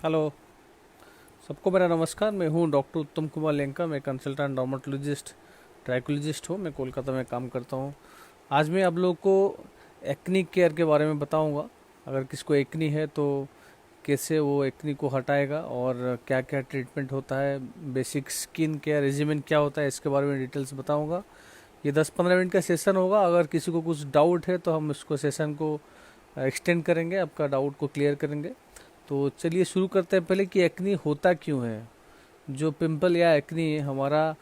Hello. सबको मेरा नमस्कार। मैं हूं डॉक्टर उत्तम कुमार लेंका। मैं कंसल्टेंट डर्मेटोलॉजिस्ट ट्राइकोलॉजिस्ट हूं। मैं कोलकाता में काम करता हूं। आज मैं आप लोगों को एक्नी केयर के बारे में बताऊंगा। अगर किसको एक्नी है तो कैसे वो एक्नी को हटाएगा और क्या क्या ट्रीटमेंट होता है, बेसिक स्किन केयर रेजिमेन क्या होता है, इसके बारे में डिटेल्स बताऊंगा। ये 10-15 मिनट का सेशन होगा। अगर किसी को कुछ डाउट है तो हम इसको सेशन को एक्सटेंड करेंगे, आपका डाउट को क्लियर करेंगे। तो चलिए शुरू करते हैं पहले कि एक्नी होता क्यों है। जो पिंपल या एक्नी हमारा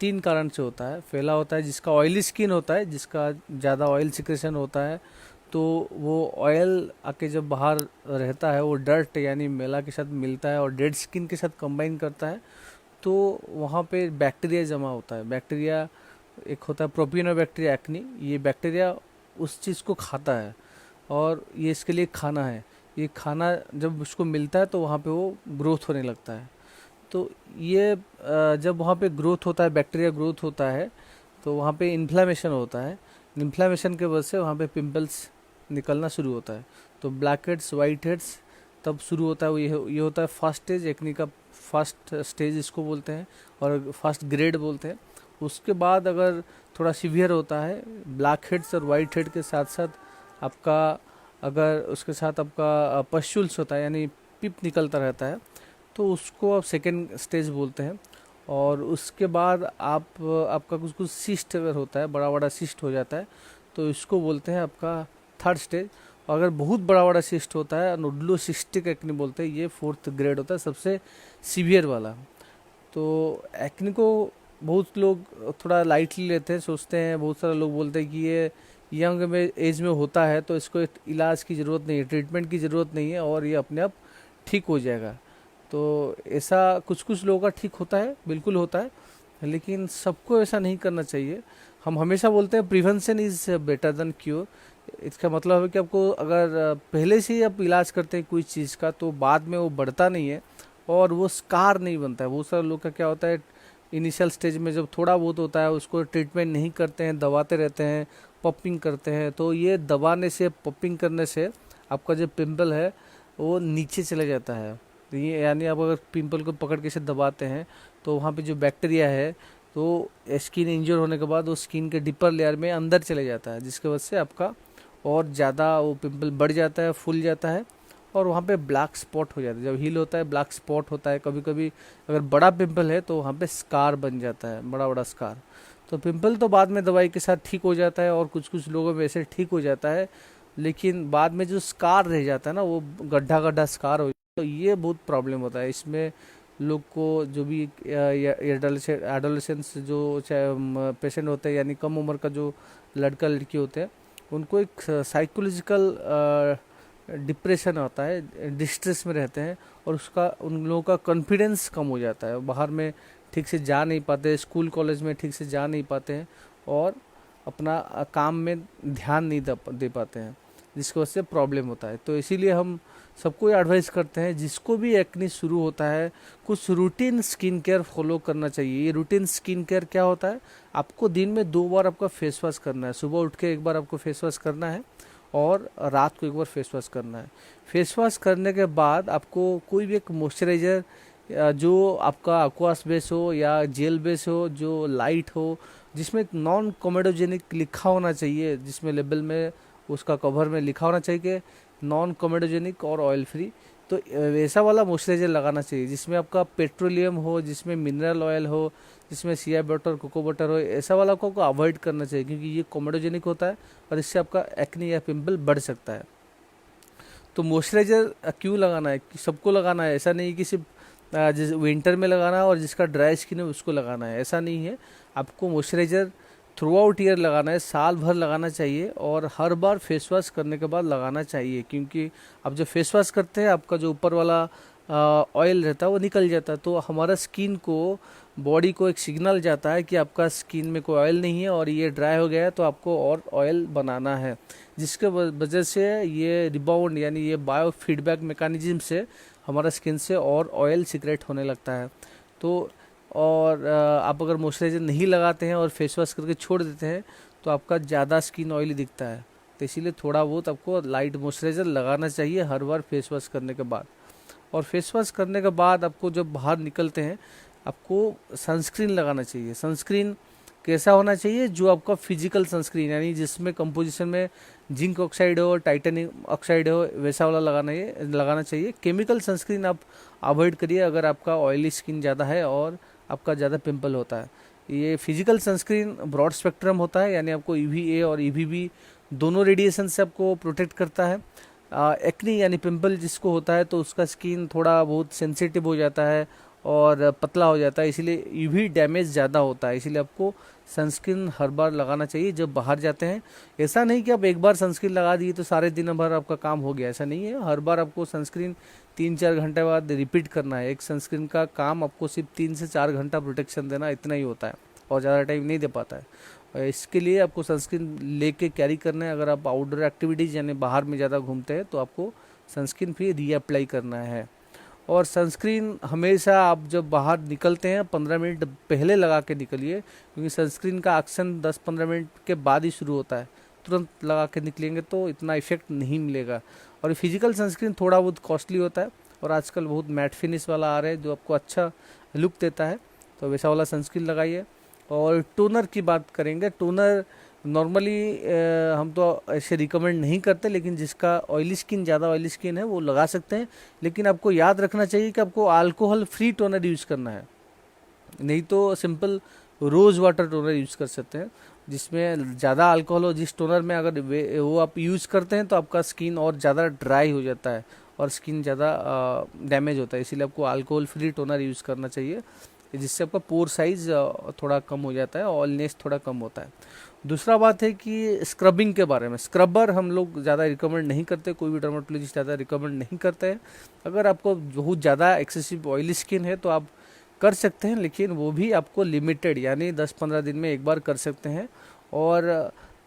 तीन कारण से होता है। पहला होता है जिसका ऑयली स्किन होता है, जिसका ज़्यादा ऑयल सिक्रेशन होता है, तो वो ऑयल आके जब बाहर रहता है वो डर्ट यानी मैला के साथ मिलता है और डेड स्किन के साथ कंबाइन करता है, तो वहाँ पे बैक्टीरिया जमा होता है। बैक्टीरिया एक होता है प्रोपियोनोबैक्टीरिया एक्नी। ये बैक्टीरिया उस चीज़ को खाता है और ये इसके लिए खाना है। ये खाना जब उसको मिलता है तो वहाँ पे वो ग्रोथ होने लगता है। तो ये जब वहाँ पे ग्रोथ होता है, बैक्टीरिया ग्रोथ होता है, तो वहाँ पे इन्फ्लामेशन होता है। इन्फ्लामेशन के वजह से वहाँ पे पिंपल्स निकलना शुरू होता है। तो ब्लैक हेड्स, वाइट हेड्स तब शुरू होता है। वो ये होता है फर्स्ट स्टेज, एक्नी का फर्स्ट स्टेज इसको बोलते हैं और फर्स्ट ग्रेड बोलते हैं। उसके बाद अगर थोड़ा सीवियर होता है, ब्लैक हेड्स और वाइट हेड के साथ साथ आपका, अगर उसके साथ आपका पस्चुल्स होता है यानी पिप निकलता रहता है, तो उसको आप सेकेंड स्टेज बोलते हैं। और उसके बाद आपका कुछ कुछ सिस्ट अगर होता है, बड़ा बड़ा सिस्ट हो जाता है, तो इसको बोलते हैं आपका थर्ड स्टेज। और अगर बहुत बड़ा बड़ा सिस्ट होता है, नोडुलोसिस्टिक एक्ने बोलते हैं, ये फोर्थ ग्रेड होता है, सबसे सीवियर वाला। तो एक्ने को बहुत लोग थोड़ा लाइटली लेते हैं, सोचते हैं, बहुत सारे लोग बोलते हैं कि ये यंग में एज में होता है तो इसको इलाज की ज़रूरत नहीं है, ट्रीटमेंट की ज़रूरत नहीं है और ये अपने आप ठीक हो जाएगा। तो ऐसा कुछ कुछ लोगों का ठीक होता है, बिल्कुल होता है, लेकिन सबको ऐसा नहीं करना चाहिए। हम हमेशा बोलते हैं prevention is better than cure. इसका मतलब है कि आपको अगर पहले से ही आप इलाज करते हैं कोई चीज़ का, तो बाद में वो बढ़ता नहीं है और वो स्कार नहीं बनता है। बहुत सारे लोग का क्या होता है, इनिशियल स्टेज में जब थोड़ा बहुत होता है उसको ट्रीटमेंट नहीं करते हैं, दबाते रहते हैं, पपिंग करते हैं। तो ये दबाने से, पपिंग करने से आपका जो पिंपल है वो नीचे चले जाता है। तो ये यानी आप अगर पिंपल को पकड़ के से दबाते हैं तो वहाँ पे जो बैक्टीरिया है, तो स्किन इंजर होने के बाद वो स्किन के डिपर लेयर में अंदर चले जाता है, जिसके वजह से आपका और ज़्यादा वो पिंपल बढ़ जाता है, फूल जाता है और वहाँ पे ब्लैक स्पॉट हो जाता है। जब हील होता है ब्लैक स्पॉट होता है। कभी कभी अगर बड़ा पिंपल है तो वहाँ पे स्कार बन जाता है, बड़ा बड़ा स्कार। तो पिंपल तो बाद में दवाई के साथ ठीक हो जाता है और कुछ कुछ लोगों में ऐसे ठीक हो जाता है, लेकिन बाद में जो स्कार रह जाता है ना, वो गड्ढा गड्ढा स्कार हो, तो ये बहुत प्रॉब्लम होता है। इसमें लोग को जो भी एडोलेसेंस जो चाहे पेशेंट होते हैं, यानी कम उम्र का जो लड़का लड़की होते हैं, उनको एक साइकोलॉजिकल डिप्रेशन होता है, डिस्ट्रेस में रहते हैं और उसका उन लोगों का कॉन्फिडेंस कम हो जाता है। बाहर में ठीक से जा नहीं पाते, स्कूल कॉलेज में ठीक से जा नहीं पाते हैं और अपना काम में ध्यान नहीं दे पाते हैं, जिसकी वजह से प्रॉब्लम होता है। तो इसीलिए हम सबको ये एडवाइस करते हैं, जिसको भी एक्ने शुरू होता है कुछ रूटीन स्किन केयर फॉलो करना चाहिए। ये रूटीन स्किन केयर क्या होता है, आपको दिन में 2 बार आपका फेस वॉश करना है। सुबह उठ के एक बार आपको फेस वॉश करना है और रात को एक बार फेस वॉश करना है। फेस वॉश करने के बाद आपको कोई भी एक मॉइस्चराइज़र, जो आपका एक्वास बेस हो या जेल बेस हो, जो लाइट हो, जिसमें नॉन कॉमेडोजेनिक लिखा होना चाहिए, जिसमें लेबल में उसका कवर में लिखा होना चाहिए कि नॉन कॉमेडोजेनिक और ऑयल फ्री। तो वैसा वाला मॉइस्चराइजर लगाना चाहिए जिसमें आपका पेट्रोलियम हो, जिसमें मिनरल ऑयल हो, जिसमें सिया बटर, कोको बटर हो। ऐसा वाला को अवॉइड करना चाहिए क्योंकि ये कॉमेडोजेनिक होता है और इससे आपका एक्ने या पिंपल बढ़ सकता है। तो मॉइस्चराइजर क्यों लगाना है, कि सबको लगाना है, ऐसा नहीं कि सिर्फ जिस विंटर में लगाना है और जिसका ड्राई स्किन है उसको लगाना है, ऐसा नहीं है। आपको मॉइस्चराइजर थ्रू आउट ईयर लगाना है, साल भर लगाना चाहिए और हर बार फेस वॉश करने के बाद लगाना चाहिए। क्योंकि आप जब फेस वॉश करते हैं आपका जो ऊपर वाला ऑयल रहता है वो निकल जाता है, तो हमारा स्किन को, बॉडी को एक सिग्नल जाता है कि आपका स्किन में कोई ऑयल नहीं है और ये ड्राई हो गया है, तो आपको और ऑयल बनाना है। जिसके वजह से ये रिबाउंड यानी ये बायो फीडबैक मैकेनिज्म से हमारा स्किन से और ऑयल सीक्रेट होने लगता है। तो और आप अगर मॉइस्चराइजर नहीं लगाते हैं और फेस वॉश करके छोड़ देते हैं तो आपका ज़्यादा स्किन ऑयली दिखता है। तो इसीलिए थोड़ा बहुत आपको लाइट मॉइस्चराइजर लगाना चाहिए हर बार फेस वॉश करने के बाद। और फेस वॉश करने के बाद आपको जब बाहर निकलते हैं आपको सनस्क्रीन लगाना चाहिए। सनस्क्रीन कैसा होना चाहिए, जो आपका फिजिकल सनस्क्रीन यानी जिसमें कंपोजिशन में जिंक ऑक्साइड हो, टाइटेनियम ऑक्साइड हो, वैसा वाला लगाना चाहिए। केमिकल सनस्क्रीन आप अवॉइड करिए अगर आपका ऑयली स्किन ज़्यादा है और आपका ज़्यादा पिंपल होता है। ये फिजिकल सनस्क्रीन ब्रॉड स्पेक्ट्रम होता है, यानी आपको यूवीए और यूवीबी दोनों रेडिएशन से आपको प्रोटेक्ट करता है। एक्नी यानी पिंपल जिसको होता है तो उसका स्किन थोड़ा बहुत सेंसिटिव हो जाता है और पतला हो जाता है, इसीलिए यूवी डैमेज ज़्यादा होता है, इसीलिए आपको सनस्क्रीन हर बार लगाना चाहिए जब बाहर जाते हैं। ऐसा नहीं कि आप एक बार सनस्क्रीन लगा दिए तो सारे दिन भर आपका काम हो गया, ऐसा नहीं है। हर बार आपको सनस्क्रीन 3-4 घंटे बाद रिपीट करना है। एक सनस्क्रीन का काम आपको सिर्फ 3 से 4 घंटा प्रोटेक्शन देना, इतना ही होता है और ज़्यादा टाइम नहीं दे पाता है। इसके लिए आपको सनस्क्रीन लेके कैरी करना है। अगर आप आउटडोर एक्टिविटीज़ यानी बाहर में ज़्यादा घूमते हैं तो आपको सनस्क्रीन फिर रीअप्लाई करना है। और सनस्क्रीन हमेशा आप जब बाहर निकलते हैं 15 मिनट पहले लगा के निकलिए, क्योंकि सनस्क्रीन का एक्शन 10-15 मिनट के बाद ही शुरू होता है। तुरंत लगा के निकलेंगे तो इतना इफेक्ट नहीं मिलेगा। और फिजिकल सनस्क्रीन थोड़ा बहुत कॉस्टली होता है और आजकल बहुत मैट फिनिश वाला आ रहा है जो आपको अच्छा लुक देता है, तो वैसा वाला सनस्क्रीन लगाइए। और टोनर की बात करेंगे, टोनर नॉर्मली हम तो ऐसे रिकमेंड नहीं करते, लेकिन जिसका ऑयली स्किन ज़्यादा ऑयली स्किन है वो लगा सकते हैं। लेकिन आपको याद रखना चाहिए कि आपको अल्कोहल फ्री टोनर यूज़ करना है, नहीं तो simple rose water toner use कर सकते हैं जिसमें ज़्यादा अल्कोहल हो। जिस टोनर में अगर वो आप यूज़ करते हैं तो आपका स्किन और ज़्यादा ड्राई हो जाता है और स्किन ज़्यादा डैमेज होता है, इसीलिए आपको अल्कोहल फ्री टोनर यूज़ करना चाहिए, जिससे आपका पोर साइज थोड़ा कम हो जाता है, ऑयलनेस थोड़ा कम होता है। दूसरा बात है कि स्क्रबिंग के बारे में, स्क्रबर हम लोग ज़्यादा रिकमेंड नहीं करते, कोई भी डर्मेटोलॉजिस्ट ज़्यादा रिकमेंड नहीं करते हैं। अगर आपको बहुत ज़्यादा एक्सेसिव ऑयली स्किन है तो आप कर सकते हैं, लेकिन वो भी आपको लिमिटेड यानी 10-15 दिन में एक बार कर सकते हैं। और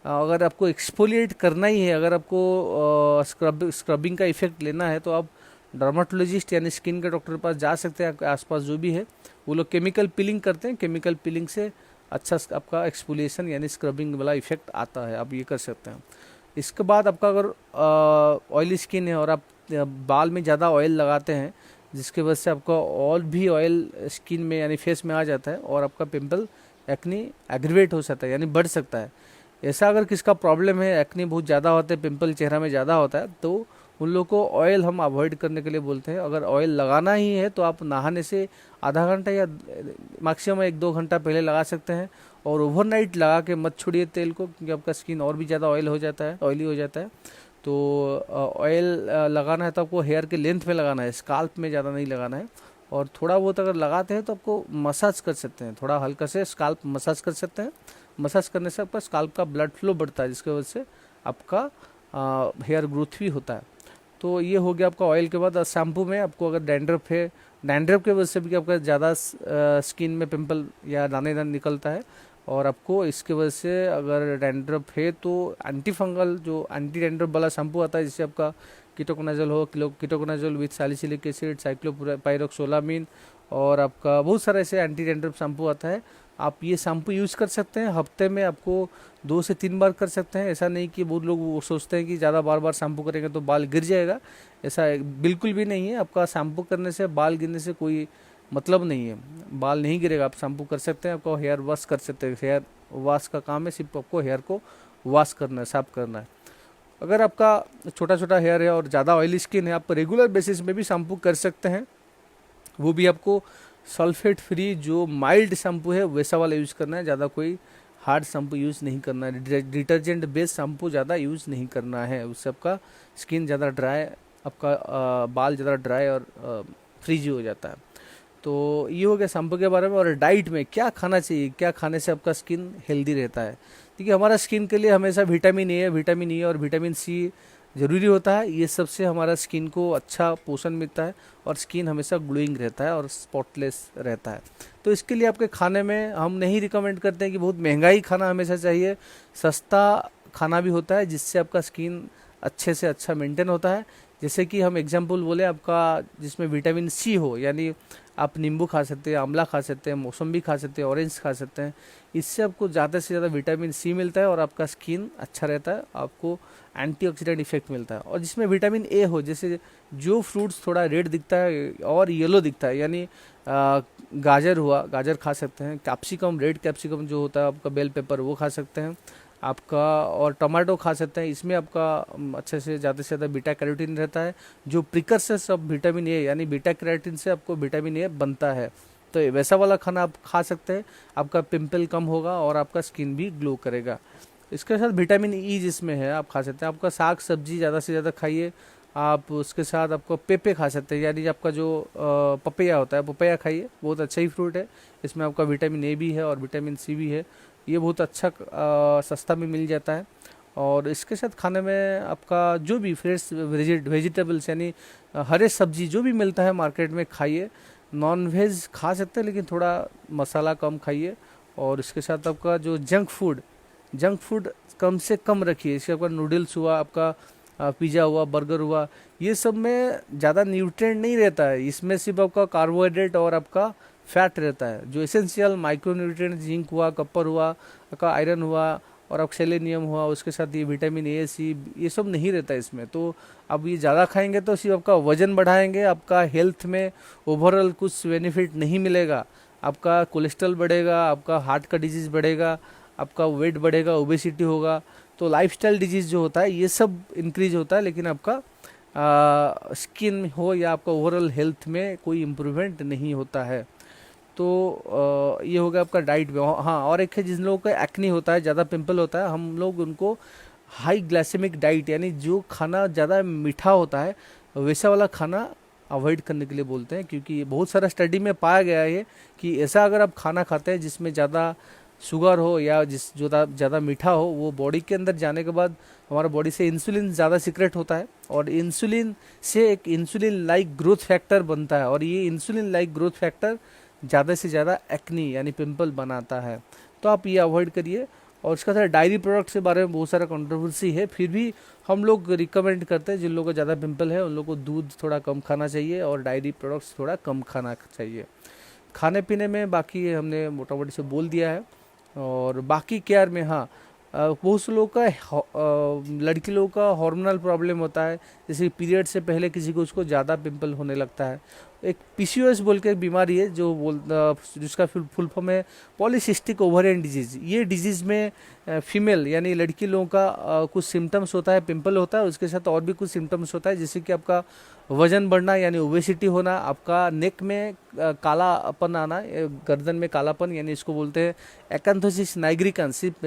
अगर आपको एक्सफोलिएट करना ही है, अगर आपको स्क्रबिंग का इफेक्ट लेना है तो आप डर्मेटोलॉजिस्ट यानी स्किन के डॉक्टर के पास जा सकते हैं। आपके आसपास जो भी है वो लोग केमिकल पिलिंग करते हैं, केमिकल पिलिंग से अच्छा आपका एक्सफोलिएशन यानी स्क्रबिंग वाला इफेक्ट आता है, आप ये कर सकते हैं। इसके बाद आपका अगर ऑयली स्किन है और आप बाल में ज़्यादा ऑयल लगाते हैं जिसकी वजह से आपका और भी ऑयल स्किन में यानी फेस में आ जाता है और आपका पिंपल एक्नी एग्रीवेट हो सकता है यानी बढ़ सकता है। ऐसा अगर किसका प्रॉब्लम है, एक्नी बहुत ज़्यादा होता है, पिंपल चेहरा में ज़्यादा होता है, तो उन लोगों को ऑयल हम अवॉइड करने के लिए बोलते हैं। अगर ऑयल लगाना ही है तो आप नहाने से आधा घंटा या मैक्सिमम 1-2 घंटा पहले लगा सकते हैं और ओवरनाइट लगा के मत छोड़िए तेल को, क्योंकि आपका स्किन और भी ज़्यादा ऑयली हो जाता है। तो ऑयल लगाना है तो आपको हेयर के लेंथ में लगाना है, स्काल्प में ज़्यादा नहीं लगाना है। और थोड़ा बहुत अगर लगाते हैं तो आपको मसाज कर सकते हैं, थोड़ा हल्का से स्काल्प मसाज कर सकते हैं। मसाज करने से आपका स्काल्प का ब्लड फ्लो बढ़ता है, जिसकी वजह से आपका हेयर ग्रोथ भी होता है। तो ये हो गया आपका ऑयल के बाद। शैम्पू में आपको अगर डैंड्रफ है, डैंड्रफ की वजह से भी आपका ज़्यादा स्किन में पिंपल या दाने निकलता है, और आपको इसके वजह से अगर डैंड्रफ है तो एंटी फंगल जो एंटी डैंड्रफ वाला शैम्पू आता है, जिससे आपका कीटोकोनाजोल हो, कीटोकोनाजोल विथ सैलिसिलिक एसिड, साइक्लोपायरोक्सोलामीन और आपका बहुत सारा ऐसे एंटी डैंड्रफ शैम्पू आता है। आप ये शैम्पू यूज़ कर सकते हैं, हफ्ते में आपको 2 से 3 बार कर सकते हैं। ऐसा नहीं कि बहुत लोग वो सोचते हैं कि ज़्यादा बार शैम्पू करेंगे तो बाल गिर जाएगा, ऐसा बिल्कुल भी नहीं है। आपका शैम्पू करने से बाल गिरने से कोई मतलब नहीं है, बाल नहीं गिरेगा। आप शैम्पू कर सकते हैं, आपको हेयर वॉश कर सकते हैं। हेयर वॉश का काम है सिर्फ आपको हेयर को वॉश करना है, साफ करना है। अगर आपका छोटा छोटा हेयर है और ज़्यादा ऑयली स्किन है, आप रेगुलर बेसिस में भी शैम्पू कर सकते हैं। वो भी आपको सल्फेट फ्री जो माइल्ड शैम्पू है वैसा वाला यूज़ करना है, ज़्यादा कोई हार्ड शैम्पू यूज़ नहीं करना है। डिटर्जेंट बेस्ड शैम्पू ज़्यादा यूज़ नहीं करना है, उससे आपका स्किन ज़्यादा ड्राई, आपका बाल ज़्यादा ड्राई और फ्रीजी हो जाता है। तो ये हो गया शैम्पू के बारे में। और डाइट में क्या खाना चाहिए, क्या खाने से आपका स्किन हेल्दी रहता है। देखिए, हमारा स्किन के लिए हमेशा विटामिन ए और विटामिन सी ज़रूरी होता है। ये सबसे हमारा स्किन को अच्छा पोषण मिलता है और स्किन हमेशा ग्लोइंग रहता है और स्पॉटलेस रहता है। तो इसके लिए आपके खाने में हम नहीं रिकमेंड करते हैं कि बहुत महंगा ही खाना हमेशा चाहिए, सस्ता खाना भी होता है जिससे आपका स्किन अच्छे से अच्छा मेंटेन होता है। जैसे कि हम एग्जांपल बोले आपका, जिसमें विटामिन सी हो, यानी आप नींबू खा सकते हैं, आंवला खा सकते हैं, मौसम्बी खा सकते हैं, ऑरेंज खा सकते हैं। इससे आपको ज़्यादा से ज़्यादा विटामिन सी मिलता है और आपका स्किन अच्छा रहता है, आपको एंटीऑक्सीडेंट इफेक्ट मिलता है। और जिसमें विटामिन ए हो, जैसे जो फ्रूट्स थोड़ा रेड दिखता है और येलो दिखता है, यानी गाजर हुआ, गाजर खा सकते हैं, कैप्सिकम, रेड कैप्सिकम जो होता है आपका, बेल पेपर, वो खा सकते हैं आपका, और टमाटो खा सकते हैं। इसमें आपका अच्छे से ज़्यादा बीटा कैरोटीन रहता है, जो प्रिकर्सर्स ऑफ विटामिन ए, यानी बीटा कैरोटीन से आपको विटामिन ए बनता है। तो वैसा वाला खाना आप खा सकते हैं, आपका पिंपल कम होगा और आपका स्किन भी ग्लो करेगा। इसके साथ विटामिन ई जिसमें है आप खा सकते हैं। आपका साग सब्जी ज़्यादा से ज़्यादा खाइए आप। उसके साथ आपको पेपे खा सकते हैं, यानी आपका जो पपैया होता है, पपैया खाइए, बहुत अच्छा ही फ्रूट है। इसमें आपका विटामिन ए भी है और विटामिन सी भी है। ये बहुत अच्छा सस्ता में मिल जाता है। और इसके साथ खाने में आपका जो भी फ्रेश वेजिटेबल्स, यानी हरे सब्जी जो भी मिलता है मार्केट में, खाइए। नॉन वेज खा सकते हैं लेकिन थोड़ा मसाला कम खाइए। और इसके साथ आपका जो जंक फूड कम से कम रखिए। इसके आपका नूडल्स हुआ, आपका पिज़्ज़ा हुआ, बर्गर हुआ, ये सब में ज़्यादा न्यूट्रिएंट नहीं रहता है। इसमें सिर्फ आपका कार्बोहाइड्रेट और आपका फैट रहता है। जो एसेंशियल माइक्रो न्यूट्रिएंट, जिंक हुआ, कॉपर हुआ, आपका आयरन हुआ और आप सेलेनियम हुआ, उसके साथ ये विटामिन ए, सी, ये सब नहीं रहता है इसमें। तो अब ये ज़्यादा खाएंगे तो सिर्फ आपका वजन बढ़ाएंगे, आपका हेल्थ में ओवरऑल कुछ बेनिफिट नहीं मिलेगा। आपका कोलेस्ट्रॉल बढ़ेगा, आपका हार्ट का डिजीज़ बढ़ेगा, आपका वेट बढ़ेगा, ओबेसिटी होगा। तो लाइफस्टाइल डिजीज़ जो होता है ये सब इंक्रीज होता है, लेकिन आपका स्किन हो या आपका ओवरऑल हेल्थ में कोई इम्प्रूवमेंट नहीं होता है। तो ये हो गया आपका डाइट में। हाँ, और एक है जिन लोगों का एक्ने होता है, ज़्यादा पिंपल होता है, हम लोग उनको हाई ग्लाइसेमिक डाइट, यानी जो खाना ज़्यादा मीठा होता है वैसा वाला खाना अवॉइड करने के लिए बोलते हैं। क्योंकि बहुत सारा स्टडी में पाया गया है कि ऐसा अगर आप खाना खाते हैं जिसमें ज़्यादा शुगर हो या जिस जो ज़्यादा मीठा हो, वो बॉडी के अंदर जाने के बाद हमारा बॉडी से इंसुलिन ज़्यादा सीक्रेट होता है और इंसुलिन से एक इंसुलिन लाइक ग्रोथ फैक्टर बनता है और ये इंसुलिन लाइक ग्रोथ फैक्टर ज़्यादा से ज़्यादा एक्नी यानी पिंपल बनाता है। तो आप ये अवॉइड करिए। और उसका साथ डायरी प्रोडक्ट्स के बारे में बहुत सारा कंट्रोवर्सी है, फिर भी हम लोग रिकमेंड करते हैं जिन लोगों को ज़्यादा पिंपल है उन लोगों को दूध थोड़ा कम खाना चाहिए और डायरी प्रोडक्ट्स थोड़ा कम खाना चाहिए। खाने पीने में बाकी हमने मोटा मोटी से बोल दिया है। और बाकी केयर में हाँ, बहुत से लोगों का लड़की लोगों का हार्मोनल प्रॉब्लम होता है, जैसे पीरियड से पहले किसी को उसको ज़्यादा पिंपल होने लगता है। एक पीसीओएस बोल के एक बीमारी है जिसका फुल फॉर्म है पॉलीसिस्टिक ओवरियन डिजीज़। ये डिजीज़ में फीमेल यानी लड़की लोगों का कुछ सिम्टम्स होता है, पिंपल होता है, उसके साथ और भी कुछ सिम्टम्स होता है, जैसे कि आपका वजन बढ़ना यानी ओबेसिटी होना, आपका नेक में कालापन आना, गर्दन में कालापन, यानी इसको बोलते हैं एकैंथोसिस नाइग्रिकन्स। सिर्फ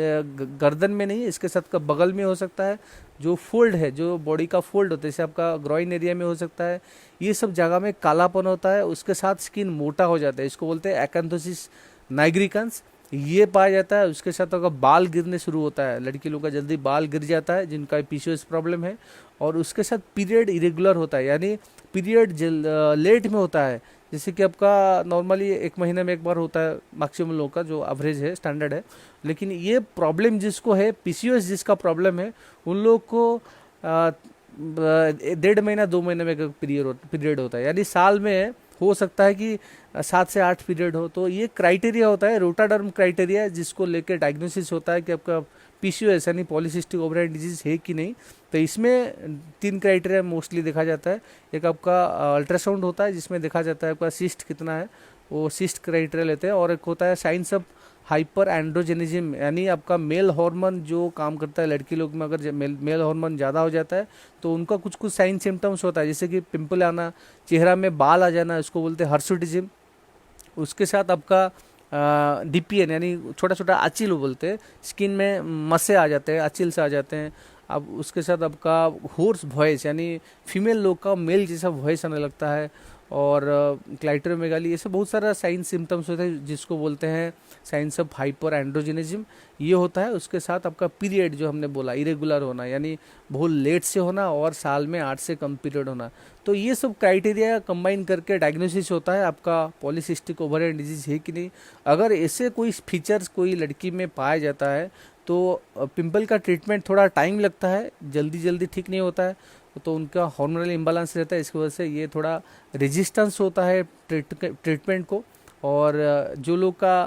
गर्दन में नहीं, इसके साथ का बगल में हो सकता है, जो फोल्ड है, जो बॉडी का फोल्ड होता है, जैसे आपका ग्रॉइन एरिया में हो सकता है, ये सब जगह में कालापन होता है। उसके साथ स्किन मोटा हो जाता है, इसको बोलते हैं एकैंथोसिस नाइग्रिकन्स, ये पाया जाता है। उसके साथ अगर बाल गिरने शुरू होता है, लड़की लोगों का जल्दी बाल गिर जाता है जिनका पीसीओएस प्रॉब्लम है। और उसके साथ पीरियड इरेगुलर होता है, यानी पीरियड लेट में होता है, जैसे कि आपका नॉर्मली 1 महीने में एक बार होता है मैक्सिमम लोगों का, जो एवरेज है, स्टैंडर्ड है। लेकिन ये प्रॉब्लम जिसको है, पीसीओएस जिसका प्रॉब्लम है, उन लोग को 1.5 महीना 2 महीने में पीरियड होता है, यानी साल में हो सकता है कि 7 से 8 पीरियड हो। तो ये क्राइटेरिया होता है, रोटाडर्म क्राइटेरिया, जिसको लेकर डायग्नोसिस होता है कि आपका पीसीओएस यानी पॉलीसिस्टिक ओवरियन डिजीज है कि नहीं। तो इसमें 3 क्राइटेरिया मोस्टली देखा जाता है। एक आपका अल्ट्रासाउंड होता है जिसमें देखा जाता है आपका सिस्ट कितना है, वो सिस्ट क्राइटेरिया लेते हैं। और एक होता है साइंस ऑफ हाइपर एंड्रोजेनिज्म, यानी आपका मेल हार्मोन जो काम करता है लड़की लोग में, अगर मेल हार्मोन ज़्यादा हो जाता है तो उनका कुछ कुछ साइन सिम्टम्स होता है, जैसे कि पिंपल आना, चेहरा में बाल आ जाना, इसको बोलते हैं हर्सुटिज्म। उसके साथ आपका डीपीएन यानी छोटा छोटा आचिल बोलते हैं, स्किन में मसे आ जाते हैं, आचिल से आ जाते हैं। अब उसके साथ आपका होर्स वॉइस यानी फीमेल लोग का मेल जैसा वॉइस आने लगता है। और क्लाइटरोमेगाली, ऐसे बहुत सारा साइन सिम्टम्स होते हैं जिसको बोलते हैं साइंस ऑफ हाइपर एंड्रोजेनिज्म, ये होता है। उसके साथ आपका पीरियड जो हमने बोला इरेगुलर होना, यानी बहुत लेट से होना और साल में 8 से कम पीरियड होना। तो ये सब क्राइटेरिया कंबाइन करके डायग्नोसिस होता है आपका पॉलीसिस्टिक ओवरियन डिजीज है कि नहीं। अगर ऐसे कोई फीचर्स कोई लड़की में पाया जाता है तो पिंपल का ट्रीटमेंट थोड़ा टाइम लगता है, जल्दी जल्दी ठीक नहीं होता है। तो उनका हार्मोनल इम्बालेंस रहता है, इसकी वजह से ये थोड़ा रेजिस्टेंस होता है ट्रीटमेंट को। और जो लोग का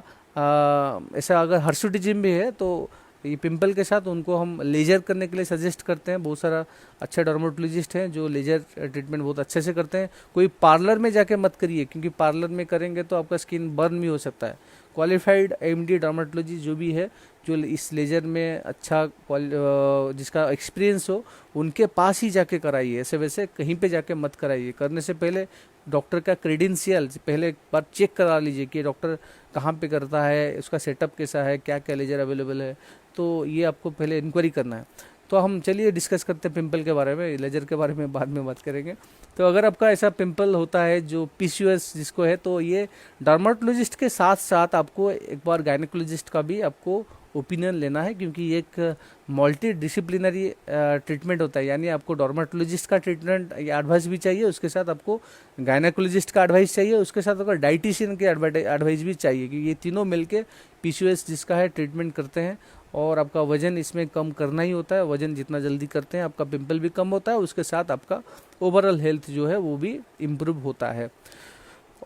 ऐसा अगर हर्सुटिज्म भी है तो ये पिंपल के साथ उनको हम लेजर करने के लिए सजेस्ट करते हैं। बहुत सारा अच्छे डर्मेटोलॉजिस्ट हैं जो लेजर ट्रीटमेंट बहुत अच्छे से करते हैं। कोई पार्लर में जाके मत करिए, क्योंकि पार्लर में करेंगे तो आपका स्किन बर्न भी हो सकता है। क्वालिफाइड एमडी डर्मेटोलॉजी जो भी है, जो इस लेजर में अच्छा जिसका एक्सपीरियंस हो, उनके पास ही जाके कराइए। ऐसे वैसे कहीं पे जाके मत कराइए। करने से पहले डॉक्टर का क्रेडेंशियल पहले एक बार चेक करा लीजिए कि डॉक्टर कहाँ पे करता है, उसका सेटअप कैसा है, क्या क्या लेजर अवेलेबल है। तो ये आपको पहले इंक्वायरी करना है। तो हम चलिए डिस्कस करते हैं पिंपल के बारे में, लेजर के बारे में बाद में बात करेंगे। तो अगर आपका ऐसा पिंपल होता है जो पीसीओएस जिसको है, तो ये डर्मेटोलॉजिस्ट के साथ साथ आपको एक बार गायनेकोलॉजिस्ट का भी आपको ओपिनियन लेना है, क्योंकि ये एक मल्टी डिसिप्लिनरी ट्रीटमेंट होता है। यानी आपको डर्मेटोलॉजिस्ट का ट्रीटमेंट या एडवाइस भी चाहिए, उसके साथ आपको गायनेकोलॉजिस्ट का एडवाइस चाहिए, उसके साथ अगर डाइटिशियन की एडवाइस भी चाहिए, क्योंकि ये तीनों मिलके पीसीओएस जिसका है ट्रीटमेंट करते हैं। और आपका वजन इसमें कम करना ही होता है। वजन जितना जल्दी करते हैं आपका पिंपल भी कम होता है, उसके साथ आपका ओवरऑल हेल्थ जो है वो भी इम्प्रूव होता है।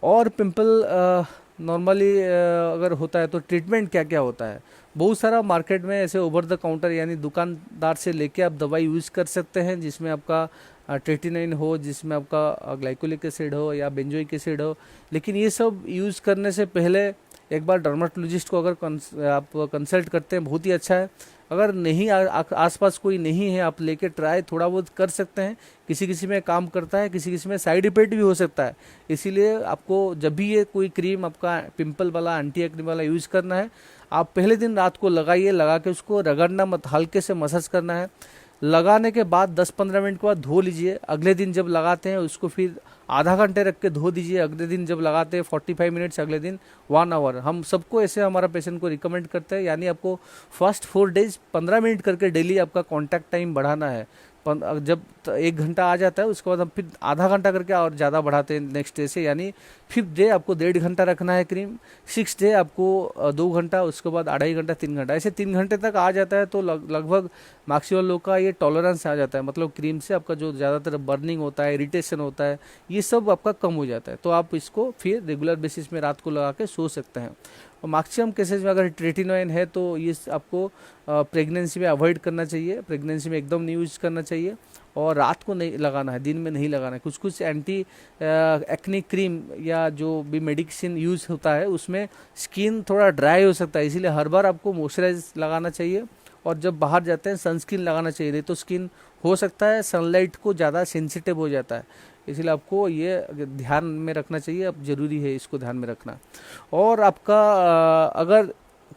और पिंपल नॉर्मली अगर होता है तो ट्रीटमेंट क्या क्या होता है। बहुत सारा मार्केट में ऐसे ओवर द काउंटर यानी दुकानदार से लेके आप दवाई यूज़ कर सकते हैं, जिसमें आपका ट्रेटिनाइन हो, जिसमें आपका ग्लाइकोलिक एसिड हो या बेंजोइक एसिड हो। लेकिन ये सब यूज़ करने से पहले एक बार डर्मेटोलॉजिस्ट को अगर आप कंसल्ट करते हैं बहुत ही अच्छा है। अगर नहीं आसपास कोई नहीं है, आप लेके ट्राई थोड़ा बहुत कर सकते हैं। किसी किसी में काम करता है, किसी किसी में साइड इफेक्ट भी हो सकता है। इसीलिए आपको जब भी ये कोई क्रीम आपका पिंपल वाला, एंटी एक्ने वाला यूज़ करना है, आप पहले दिन रात को लगाइए। लगा के उसको रगड़ना मत, हल्के से मसाज करना है। लगाने के बाद 10-15 मिनट के बाद धो लीजिए। अगले दिन जब लगाते हैं उसको फिर आधा घंटे रख के धो दीजिए। अगले दिन जब लगाते हैं 45 मिनट्स, अगले दिन 1 आवर। हम सबको ऐसे हमारा पेशेंट को रिकमेंड करते हैं। यानी आपको फर्स्ट 4 डेज 15 मिनट करके डेली आपका कॉन्टैक्ट टाइम बढ़ाना है। जब 1 घंटा आ जाता है उसके बाद हम फिर आधा घंटा करके और ज़्यादा बढ़ाते हैं नेक्स्ट डे से। यानी 5th डे आपको 1.5 घंटा रखना है क्रीम, 6th डे आपको 2 घंटा, उसके बाद 2.5 घंटा, 3 घंटा, ऐसे 3 घंटे तक आ जाता है। तो लगभग मैक्सिमम लोग का ये टॉलरेंस आ जाता है। मतलब क्रीम से आपका जो ज़्यादातर बर्निंग होता है, इरिटेशन होता है, ये सब आपका कम हो जाता है। तो आप इसको फिर रेगुलर बेसिस में रात को लगा के सो सकते हैं। और मैक्सिमम केसेज में अगर ट्रेटिनोइन है तो ये आपको प्रेगनेंसी में अवॉइड करना चाहिए। प्रेगनेंसी में एकदम नहीं यूज करना चाहिए और रात को नहीं लगाना है, दिन में नहीं लगाना है। कुछ कुछ एंटी एक्ने क्रीम या जो भी मेडिसिन यूज होता है उसमें स्किन थोड़ा ड्राई हो सकता है, इसीलिए हर बार आपको मॉइस्चराइज लगाना चाहिए। और जब बाहर जाते हैं सनस्क्रीन लगाना चाहिए, नहीं तो स्किन हो सकता है सनलाइट को ज़्यादा सेंसिटिव हो जाता है। इसलिए आपको ये ध्यान में रखना चाहिए, अब ज़रूरी है इसको ध्यान में रखना। और आपका अगर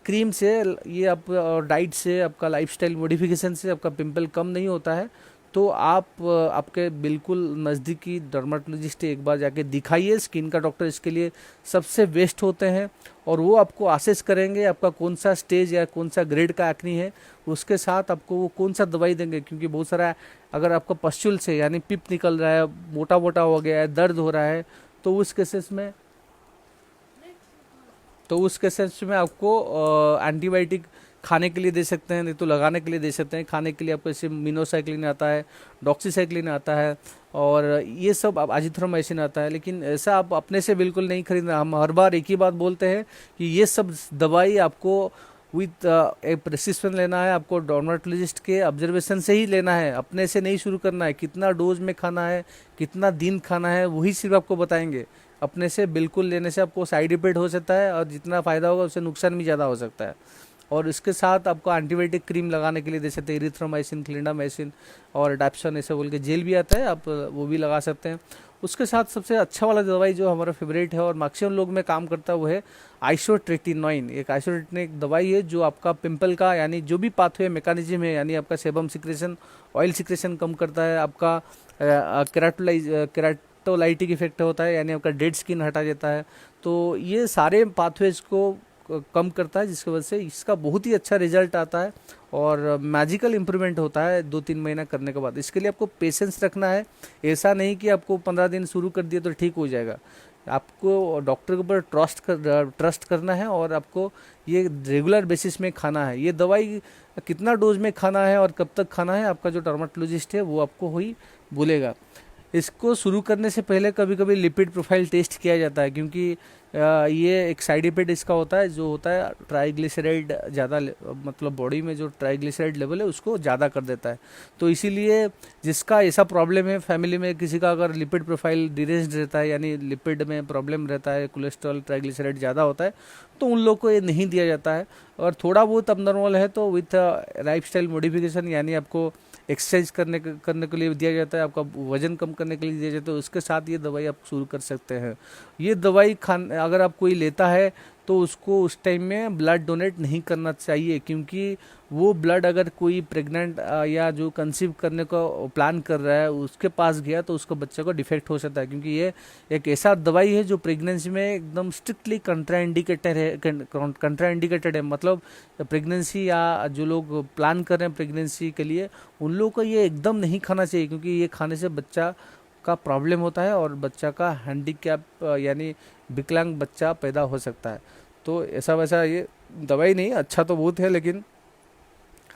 क्रीम से ये आप डाइट से, आपका लाइफस्टाइल मॉडिफिकेशन से आपका पिंपल कम नहीं होता है, तो आप आपके बिल्कुल नज़दीकी डर्मेटोलॉजिस्ट एक बार जाके दिखाइए। स्किन का डॉक्टर इसके लिए सबसे बेस्ट होते हैं और वो आपको असेस करेंगे आपका कौन सा स्टेज या कौन सा ग्रेड का एक्ने है, उसके साथ आपको वो कौन सा दवाई देंगे। क्योंकि बहुत सारा अगर आपका पस्चुल से यानी पिप निकल रहा है, मोटा मोटा हो गया है, दर्द हो रहा है, तो उस केसेस में आपको एंटीबायोटिक खाने के लिए दे सकते हैं, नहीं तो लगाने के लिए दे सकते हैं। खाने के लिए आपको जैसे मिनोसाइक्लिन आता है, डॉक्सीसाइक्लिन आता है और ये सब अब एजिथ्रोमाइसिन आता है। लेकिन ऐसा आप अपने से बिल्कुल नहीं खरीदना। हम हर बार एक ही बात बोलते हैं कि ये सब दवाई आपको विथ ए प्रिस्क्रिप्शन लेना है, आपको डर्मेटोलॉजिस्ट के ऑब्जर्वेशन से ही लेना है, अपने से नहीं शुरू करना है। कितना डोज में खाना है, कितना दिन खाना है, वही सिर्फ आपको बताएंगे। अपने से बिल्कुल लेने से आपको साइड इफेक्ट हो सकता है और जितना फ़ायदा होगा उससे नुकसान भी ज़्यादा हो सकता है। और इसके साथ आपको एंटीबायोटिक क्रीम लगाने के लिए दे सकते हैं, इरिथ्रोमाइसिन, क्लिंडामाइसिन और डैप्सन ऐसे बोल के जेल भी आता है, आप वो भी लगा सकते हैं। उसके साथ सबसे अच्छा वाला दवाई जो हमारा फेवरेट है और मैक्सिमम लोग में काम करता है वो है आइसोट्रेटिनोइन। एक आइसोट्रेटिन दवाई है जो आपका पिंपल का यानी जो भी पाथवे मैकेनिज्म है, यानी आपका सेबम सिक्रेशन, ऑयल सिक्रेशन कम करता है, आपका केराटोलाइटिक इफेक्ट होता है, यानी आपका डेड स्किन हटा देता है। तो ये सारे पाथवेज को कम करता है, जिसकी वजह से इसका बहुत ही अच्छा रिजल्ट आता है और मैजिकल इम्प्रूवमेंट होता है 2-3 महीना करने के बाद। इसके लिए आपको पेशेंस रखना है। ऐसा नहीं कि आपको 15 दिन शुरू कर दिया तो ठीक हो जाएगा। आपको डॉक्टर के ऊपर ट्रस्ट करना है और आपको ये रेगुलर बेसिस में खाना है। ये दवाई कितना डोज में खाना है और कब तक खाना है, आपका जो डर्मेटोलॉजिस्ट है वो आपको ही बोलेगा। इसको शुरू करने से पहले कभी कभी लिपिड प्रोफाइल टेस्ट किया जाता है, क्योंकि ये एक साइड इफेक्ट इसका होता है, जो होता है ट्राइग्लिसराइड ज़्यादा, मतलब बॉडी में जो ट्राइग्लिसराइड लेवल है उसको ज़्यादा कर देता है। तो इसीलिए जिसका ऐसा प्रॉब्लम है फैमिली में, किसी का अगर लिपिड प्रोफाइल डिरेज्ड रहता है, यानी लिपिड में प्रॉब्लम रहता है, कोलेस्ट्रॉल ट्राइग्लिसराइड ज़्यादा होता है, तो उन लोग को ये नहीं दिया जाता है। और थोड़ा बहुत अबनॉर्मल है तो विथ लाइफस्टाइल मॉडिफिकेशन, यानी आपको एक्सरसाइज करने के लिए दिया जाता है, आपका वजन कम करने के लिए दिया जाता है, उसके साथ ये दवाई आप शुरू कर सकते हैं। ये दवाई अगर आप कोई लेता है तो उसको उस टाइम में ब्लड डोनेट नहीं करना चाहिए, क्योंकि वो ब्लड अगर कोई प्रेग्नेंट या जो कंसीव करने का प्लान कर रहा है उसके पास गया तो उसको बच्चे को डिफेक्ट हो सकता है, क्योंकि ये एक ऐसा दवाई है जो प्रेगनेंसी में एकदम स्ट्रिक्टली कंट्राइंडिकेटेड है। मतलब प्रेगनेंसी या जो लोग प्लान कर रहे हैं प्रेगनेंसी के लिए, उन लोगों को ये एकदम नहीं खाना चाहिए, क्योंकि ये खाने से बच्चा का प्रॉब्लम होता है और बच्चा का हैंडीकैप यानी विकलांग बच्चा पैदा हो सकता है। तो ऐसा वैसा ये दवाई नहीं, अच्छा तो बहुत है, लेकिन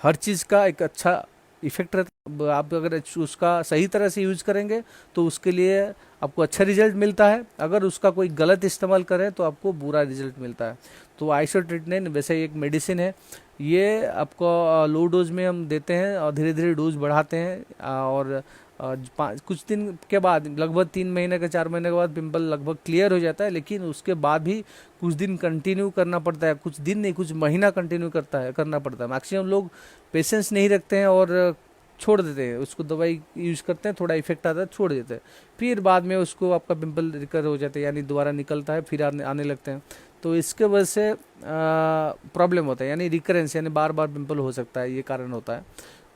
हर चीज़ का एक अच्छा इफेक्ट रहता है। आप अगर उसका सही तरह से यूज करेंगे तो उसके लिए आपको अच्छा रिजल्ट मिलता है, अगर उसका कोई गलत इस्तेमाल करें तो आपको बुरा रिजल्ट मिलता है। तो आइसोट्रिटिनिन वैसे एक मेडिसिन है, ये आपको लो डोज में हम देते हैं और धीरे धीरे डोज बढ़ाते हैं, और कुछ दिन के बाद, लगभग 3 महीने के 4 महीने के बाद पिंपल लगभग क्लियर हो जाता है, लेकिन उसके बाद भी कुछ दिन कंटिन्यू करना पड़ता है, कुछ दिन नहीं कुछ महीना कंटिन्यू करना पड़ता है। मैक्सिमम लोग पेशेंस नहीं रखते हैं और छोड़ देते हैं, उसको दवाई यूज करते हैं, थोड़ा इफेक्ट आता है छोड़ देते हैं, फिर बाद में उसको आपका पिंपल रिकवर हो जाता है, यानी दोबारा निकलता है, फिर आने लगते हैं। तो इसके वजह से प्रॉब्लम होता है, यानी रिकरेंस, यानी बार बार पिंपल हो सकता है, ये कारण होता है।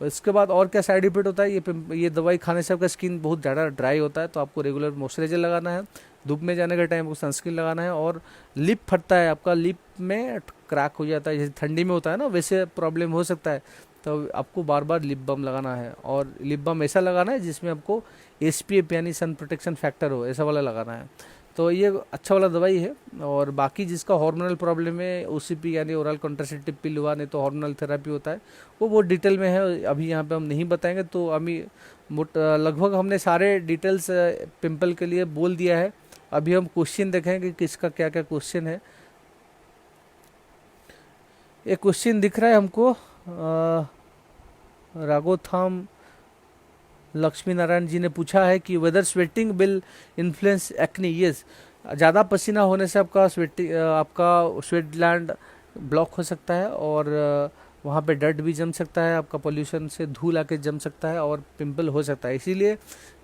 और इसके बाद और क्या साइड इफेक्ट होता है, ये दवाई खाने से आपका स्किन बहुत ज़्यादा ड्राई होता है, तो आपको रेगुलर मॉइस्चराइजर लगाना है, धूप में जाने के टाइम आपको सनस्क्रीन लगाना है, और लिप फटता है आपका, लिप में क्रैक हो जाता है, जैसे ठंडी में होता है ना वैसे प्रॉब्लम हो सकता है, तो आपको बार बार लिप बाम लगाना है, और लिप बाम ऐसा लगाना है जिसमें आपको SPF यानी सन प्रोटेक्शन फैक्टर हो, ऐसा वाला लगाना है। तो ये अच्छा वाला दवाई है। और बाकी जिसका हार्मोनल प्रॉब्लम है, OCP यानी ओरल कॉन्ट्रासेप्टिव पिल हुआ, नहीं तो हार्मोनल थेरेपी होता है, वो बहुत डिटेल में है, अभी यहाँ पे हम नहीं बताएंगे। तो अभी लगभग हमने सारे डिटेल्स पिंपल के लिए बोल दिया है। अभी हम क्वेश्चन देखें कि किसका क्या क्या क्वेश्चन है। एक क्वेश्चन दिख रहा है हमको, राघोथाम लक्ष्मी नारायण जी ने पूछा है कि whether sweating will influence acne. Yes, ज़्यादा पसीना होने से आपका स्वेट ग्लैंड ब्लॉक हो सकता है, और वहाँ पे डर्ट भी जम सकता है, आपका पोल्यूशन से धूल आके जम सकता है और पिंपल हो सकता है। इसीलिए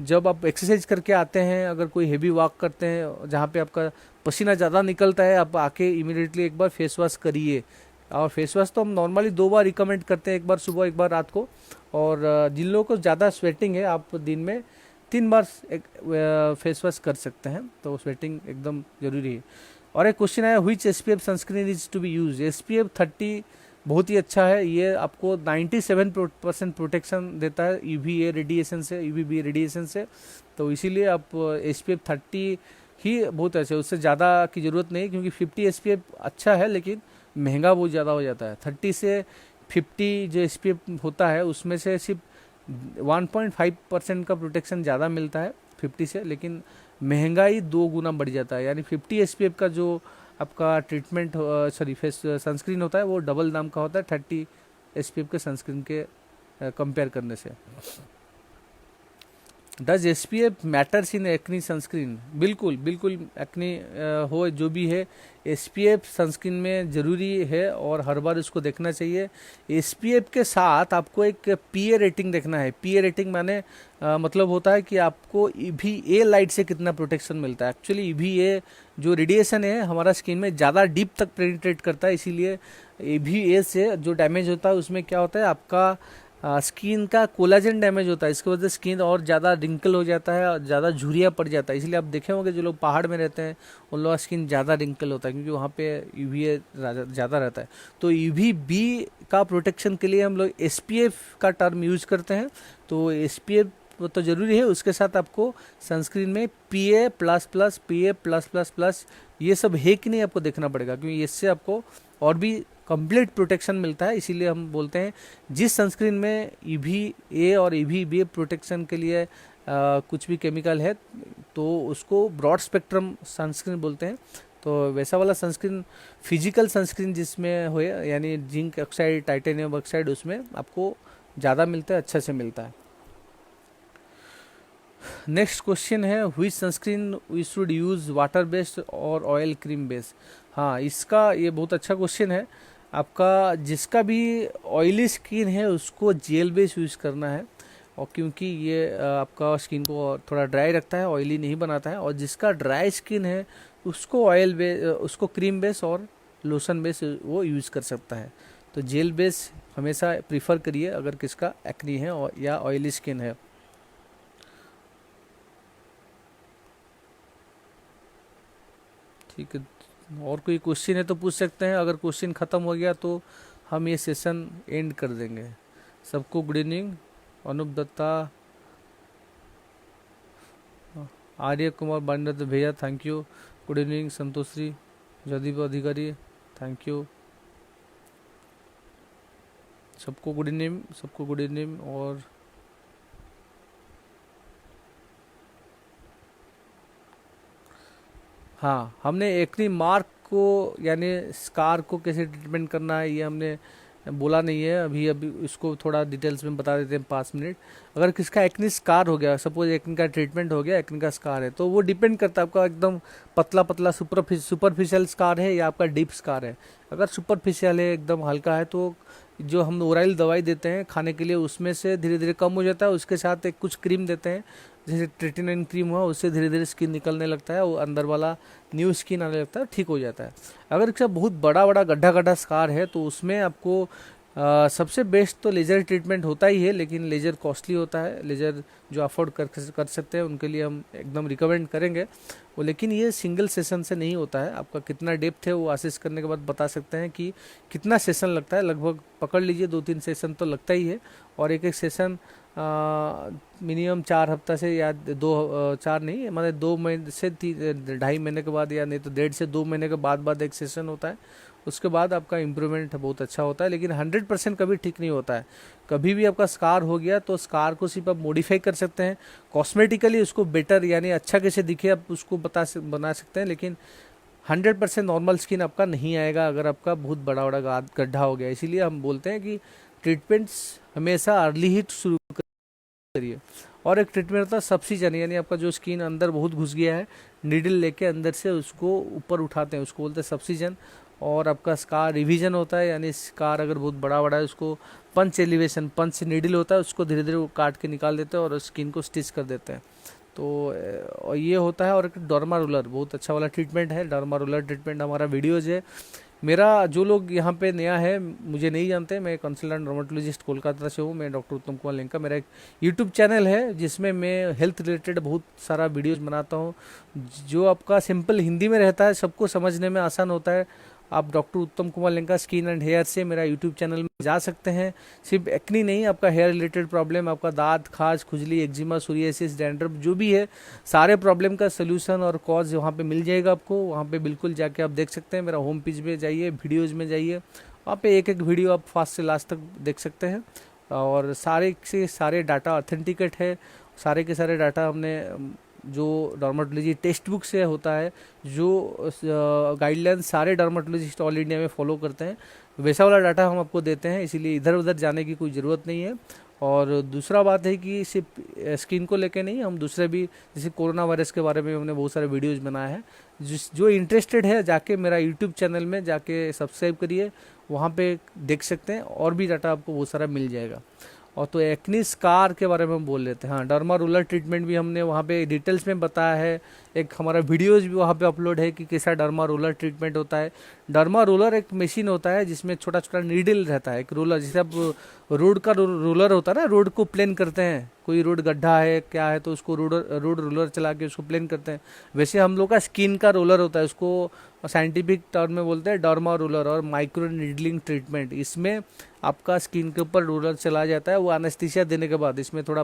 जब आप एक्सरसाइज करके आते हैं, अगर कोई हेवी वॉक करते हैं जहाँ पे आपका पसीना ज़्यादा निकलता है, आप आके इमीडिएटली एक बार फेस वॉश करिए। और फेस वॉश तो हम नॉर्मली 2 बार रिकमेंड करते हैं, एक बार सुबह एक बार रात को। और जिन लोगों को ज़्यादा स्वेटिंग है, आप दिन में 3 बार फेस वॉश कर सकते हैं, तो स्वेटिंग एकदम ज़रूरी है। और एक क्वेश्चन आया, which SPF sunscreen is to be use. SPF 30 बहुत ही अच्छा है, ये आपको 97% प्रोटेक्शन देता है UVA रेडिएशन से, UVB रेडिएशन से। तो इसीलिए आप SPF 30 ही बहुत अच्छे, उससे ज़्यादा की ज़रूरत नहीं, क्योंकि 50 SPF अच्छा है लेकिन महंगा बहुत ज़्यादा हो जाता है। 30 से 50 जो SPF होता है उसमें से सिर्फ 1.5% का प्रोटेक्शन ज़्यादा मिलता है 50 से, लेकिन महंगाई 2 गुना बढ़ जाता है। यानी 50 SPF का जो आपका ट्रीटमेंट फेस सनस्क्रीन होता है वो डबल दाम का होता है 30 SPF के सनस्क्रीन के कंपेयर करने से। Does SPF matters in acne sunscreen. बिल्कुल बिल्कुल, एक्नी हो जो भी है, SPF सनस्क्रीन में ज़रूरी है और हर बार उसको देखना चाहिए। SPF के साथ आपको एक PA रेटिंग देखना है। PA रेटिंग माने मतलब होता है कि आपको EVA लाइट से कितना प्रोटेक्शन मिलता है। एक्चुअली EVA जो रेडिएशन है हमारा स्किन में ज़्यादा डीप तक पेनिट्रेट करता है, इसीलिए EVA से जो डैमेज होता है उसमें क्या होता है, आपका स्किन का कोलाजन डैमेज होता है। इसकी वजह से स्किन और ज़्यादा रिंकल हो जाता है और ज़्यादा झुर्रियाँ पड़ जाता है। इसलिए आप देखे होंगे जो लोग पहाड़ में रहते हैं उन लोगों का स्किन ज़्यादा रिंकल होता है, क्योंकि वहाँ पे UVA ज़्यादा रहता है। तो UVB का प्रोटेक्शन के लिए हम लोग SPF का टर्म यूज़ करते हैं। तो SPF तो ज़रूरी है, उसके साथ आपको सनस्क्रीन में PA++, ये सब है कि नहीं आपको देखना पड़ेगा, क्योंकि इससे आपको और भी कंप्लीट प्रोटेक्शन मिलता है। इसीलिए हम बोलते हैं जिस सनस्क्रीन में EVA और EVB प्रोटेक्शन के लिए कुछ भी केमिकल है तो उसको ब्रॉड स्पेक्ट्रम सनस्क्रीन बोलते हैं। तो वैसा वाला सनस्क्रीन, फिजिकल सनस्क्रीन जिसमें हो, यानी जिंक ऑक्साइड, टाइटेनियम ऑक्साइड, उसमें आपको ज़्यादा मिलता है, अच्छा से मिलता है। नेक्स्ट क्वेश्चन है, which sunscreen we should use, water based और ऑयल क्रीम बेस्ड। हाँ, इसका ये बहुत अच्छा क्वेश्चन है। आपका जिसका भी ऑयली स्किन है उसको जेल बेस यूज़ करना है, और क्योंकि ये आपका स्किन को थोड़ा ड्राई रखता है, ऑयली नहीं बनाता है। और जिसका ड्राई स्किन है उसको उसको क्रीम बेस और लोशन बेस वो यूज़ कर सकता है। तो जेल बेस हमेशा प्रीफर करिए अगर किसका एक्नी है और या ऑयली स्किन है। ठीक है, और कोई क्वेश्चन है तो पूछ सकते हैं। अगर क्वेश्चन ख़त्म हो गया तो हम ये सेशन एंड कर देंगे। सबको गुड इवनिंग। अनूप दत्ता, आर्य कुमार बांडर भैया थैंक यू, गुड इवनिंग। संतोश्री, जदीप अधिकारी थैंक यू। सबको गुड इवनिंग, सबको गुड इवनिंग। और हाँ, हमने एक्नी मार्क को यानी स्कार को कैसे ट्रीटमेंट करना है ये हमने बोला नहीं है अभी। इसको थोड़ा डिटेल्स में बता देते हैं 5 मिनट। अगर किसका एक्नी स्कार हो गया, सपोज एक्नी का ट्रीटमेंट हो गया, एक्नी का स्कार है, तो वो डिपेंड करता है आपका एकदम पतला पतला सुपरफिशियल स्कार है या आपका डीप स्कार है। अगर सुपरफिशियल है, एकदम हल्का है, तो जो हम ओराइल दवाई देते हैं खाने के लिए उसमें से धीरे धीरे कम हो जाता है। उसके साथ एक कुछ क्रीम देते हैं, जैसे ट्रेटिनाइन क्रीम हुआ, उससे धीरे धीरे स्किन निकलने लगता है, वो अंदर वाला न्यू स्किन आने लगता है, ठीक हो जाता है। अगर इसका बहुत बड़ा बड़ा गड्ढा गड्ढा स्कार है तो उसमें आपको सबसे बेस्ट तो लेज़र ट्रीटमेंट होता ही है, लेकिन लेज़र कॉस्टली होता है। लेज़र जो अफोर्ड कर सकते हैं उनके लिए हम एकदम रिकमेंड करेंगे वो, लेकिन ये सिंगल सेशन से नहीं होता है। आपका कितना डेप्थ है वो असेस करने के बाद बता सकते हैं कि कितना सेशन लगता है। लगभग पकड़ लीजिए 2-3 सेशन तो लगता ही है, और एक एक सेशन मिनिमम 4 हफ्ता से या 4 नहीं, मतलब 2 महीने से 2.5 महीने के बाद, या नहीं तो 1.5 से 2 महीने के बाद एक सेशन होता है। उसके बाद आपका इम्प्रूवमेंट बहुत अच्छा होता है, लेकिन 100% कभी ठीक नहीं होता है। कभी भी आपका स्कार हो गया तो स्कार को सिर्फ आप मॉडिफाई कर सकते हैं, कॉस्मेटिकली उसको बेटर यानी अच्छा कैसे दिखे आप उसको बना सकते हैं, लेकिन 100% नॉर्मल स्किन आपका नहीं आएगा अगर आपका बहुत बड़ा बड़ा गड्ढा हो गया। इसीलिए हम बोलते हैं कि ट्रीटमेंट्स हमेशा अर्ली ही शुरू करिए। और एक ट्रीटमेंट होता है सब्सिजन, यानी आपका जो स्किन अंदर बहुत घुस गया है, नीडल लेके अंदर से उसको ऊपर उठाते हैं, उसको बोलते हैं सब्सिजन। और आपका स्कार रिवीजन होता है, यानी स्कार अगर बहुत बड़ा बड़ा है उसको पंच एलिवेशन, पंच नीडल होता है, उसको धीरे धीरे वो काट के निकाल देते हैं और स्किन को स्टिच कर देते हैं। तो ये होता है। और एक डर्मा रोलर बहुत अच्छा वाला ट्रीटमेंट है। डर्मा रोलर ट्रीटमेंट हमारा वीडियोज है। मेरा जो लोग यहाँ पे नया है, मुझे नहीं जानते, मैं कंसल्टेंट डर्मेटोलॉजिस्ट कोलकाता से हूँ। मैं डॉक्टर उत्तम कुमार लेंका। मेरा एक यूट्यूब चैनल है जिसमें मैं हेल्थ रिलेटेड बहुत सारा वीडियोज बनाता हूँ, जो आपका सिंपल हिंदी में रहता है, सबको समझने में आसान होता है। आप doctor Uttam Kumar Lenka skin and hair से मेरा यूट्यूब चैनल में जा सकते हैं। सिर्फ एक्नी नहीं, आपका हेयर रिलेटेड प्रॉब्लम, आपका दांत, खाज, खुजली, एक्जिमा, सोरियासिस, डैंड्रफ जो भी है, सारे प्रॉब्लम का सोल्यूशन और कॉज वहाँ पे मिल जाएगा आपको। वहाँ पे बिल्कुल जाके आप देख सकते हैं। मेरा होम पेज में जाइए, वीडियोज़ में जाइए, वहाँ पे एक एक वीडियो आप फर्स्ट से लास्ट तक देख सकते हैं। और सारे से सारे डाटा ऑथेंटिकेट है। सारे के सारे डाटा हमने जो डर्मेटोलॉजी टेक्स्ट बुक से होता है, जो गाइडलाइंस सारे डर्मेटोलॉजिस्ट ऑल इंडिया में फॉलो करते हैं, वैसा वाला डाटा हम आपको देते हैं। इसीलिए इधर उधर जाने की कोई ज़रूरत नहीं है। और दूसरा बात है कि सिर्फ स्किन को लेके नहीं, हम दूसरे भी, जैसे कोरोना वायरस के बारे में हमने बहुत सारे वीडियोज़ बनाए हैं। जो इंटरेस्टेड है जाके मेरा यूट्यूब चैनल में जाके सब्सक्राइब करिए, वहाँ पे देख सकते हैं, और भी डाटा आपको बहुत सारा मिल जाएगा। और तो एक्नी स्कार के बारे में हम बोल लेते हैं। हाँ, डर्मा रोलर ट्रीटमेंट भी हमने वहाँ पे डिटेल्स में बताया है। एक हमारा वीडियोज भी वहाँ पे अपलोड है कि कैसा डर्मा रोलर ट्रीटमेंट होता है। डर्मा रोलर एक मशीन होता है जिसमें छोटा छोटा नीडल रहता है, एक रोलर, जैसे अब रोड का रोलर होता है ना, रोड को प्लेन करते हैं, कोई रोड गड्ढा है क्या है तो उसको रोड रोलर चला के उसको प्लेन करते हैं। वैसे हम लोग का स्किन का रोलर होता है, उसको साइंटिफिक टर्म में बोलते हैं डर्मा रोलर और माइक्रो नीडलिंग ट्रीटमेंट। इसमें आपका स्किन के ऊपर रोलर चला जाता है, वो एनेस्थीसिया देने के बाद, इसमें थोड़ा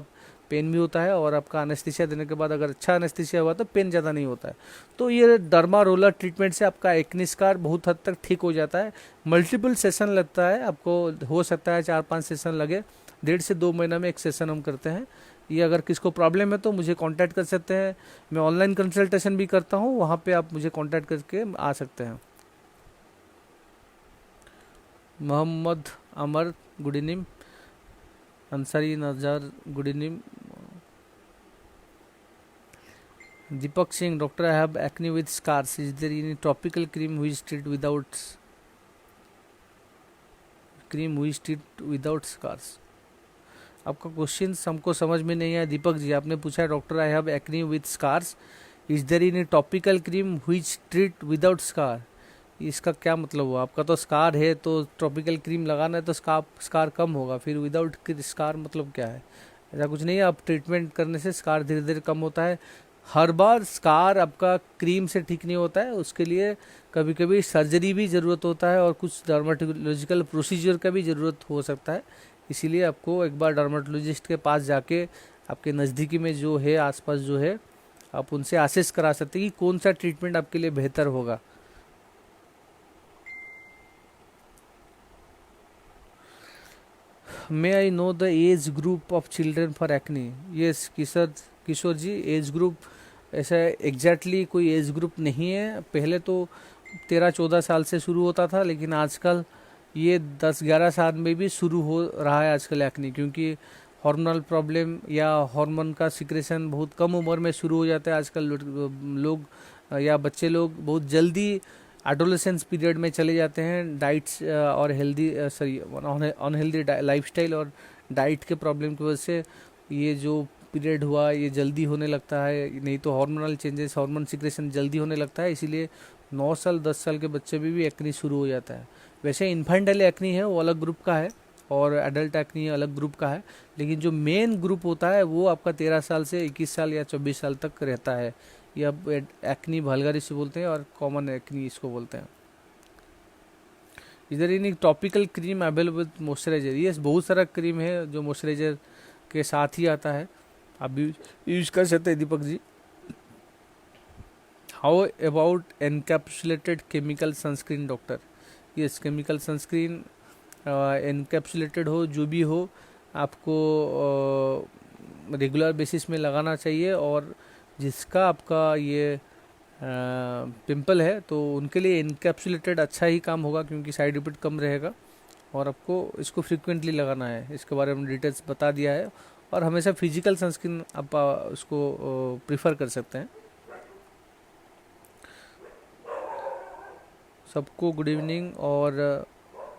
पेन भी होता है, और आपका एनेस्थीसिया देने के बाद अगर अच्छा एनेस्थीसिया हुआ तो पेन ज़्यादा नहीं होता है। तो ये डर्मा रोलर ट्रीटमेंट से आपका एक्नी स्कार बहुत हद तक ठीक हो जाता है। मल्टीपल सेशन लगता है आपको, हो सकता है 4-5 सेशन लगे, 1.5 से 2 महीना में एक सेशन हम करते हैं। ये अगर किसको प्रॉब्लम है तो मुझे कांटेक्ट कर सकते हैं। मैं ऑनलाइन कंसल्टेशन भी करता हूँ, वहाँ पे आप मुझे कांटेक्ट करके आ सकते हैं। Mohammad Amar good evening, Ansari Nazar good evening, Deepak Singh, doctor, I have acne with scars. Is there any topical cream which treat without scars? आपका क्वेश्चन हमको समझ में नहीं आया दीपक जी। आपने पूछा doctor I have acne with scars, is there any topical cream which treat without scar? इसका क्या मतलब हुआ? आपका तो स्कार है तो टॉपिकल क्रीम लगाना है तो स्कार कम होगा, फिर विदाउट स्कार मतलब क्या है? ऐसा कुछ नहीं है, आप ट्रीटमेंट करने से स्कार धीरे धीरे कम होता है। हर बार स्कार आपका क्रीम से ठीक नहीं होता है, उसके लिए कभी कभी सर्जरी भी ज़रूरत होता है और कुछ डर्माटोलॉजिकल प्रोसीजर का भी ज़रूरत हो सकता है। इसीलिए आपको एक बार डर्माटोलॉजिस्ट के पास जाके आपके नज़दीकी में जो है, आसपास जो है, आप उनसे असेस करा सकते हैं कि कौन सा ट्रीटमेंट आपके लिए बेहतर होगा। May I know the age group of children for acne? Yes Kishore ji, age group ऐसा एग्जैक्टली कोई एज ग्रुप नहीं है। पहले तो 13-14 साल से शुरू होता था, लेकिन आजकल ये 10-11 साल में भी शुरू हो रहा है आजकल एक्ने, क्योंकि हार्मोनल प्रॉब्लम या हार्मोन का सिक्रेशन बहुत कम उम्र में शुरू हो जाता है। आजकल लोग या बच्चे लोग बहुत जल्दी एडोलेसेंस पीरियड में चले जाते हैं। डाइट्स और अनहेल्दी लाइफस्टाइल और डाइट के प्रॉब्लम की वजह से ये जो पीरियड हुआ ये जल्दी होने लगता है। नहीं तो हार्मोनल चेंजेस, हार्मोन सिक्रेशन जल्दी होने लगता है, इसीलिए 9 साल 10 साल के बच्चे में भी एक्नी शुरू हो जाता है। वैसे इन्फेंटाइल एक्नी है वो अलग ग्रुप का है और एडल्ट एक्नी अलग ग्रुप का है, लेकिन जो मेन ग्रुप होता है वो आपका 13 साल से 21 साल या 24 साल तक रहता है। ये अब एक्नी भलगारी से बोलते हैं और कॉमन एक्नी इसको बोलते हैं। इधर इन topical cream available moisturiser? Yes, बहुत सारा क्रीम है जो मॉइस्चराइजर के साथ ही आता है, आप भी यूज कर सकते हैं Deepak ji. How about encapsulated chemical sunscreen doctor? Yes, chemical sunscreen encapsulated हो जो भी हो, आपको रेगुलर बेसिस में लगाना चाहिए। और जिसका आपका ये पिंपल है तो उनके लिए इनकैप्सुलेटेड अच्छा ही काम होगा, क्योंकि साइड इफेक्ट कम रहेगा और आपको इसको फ्रिक्वेंटली लगाना है। इसके बारे में डिटेल्स बता दिया है। और हमेशा फिजिकल सनस्क्रीन आप उसको प्रीफर कर सकते हैं। सबको गुड इवनिंग। और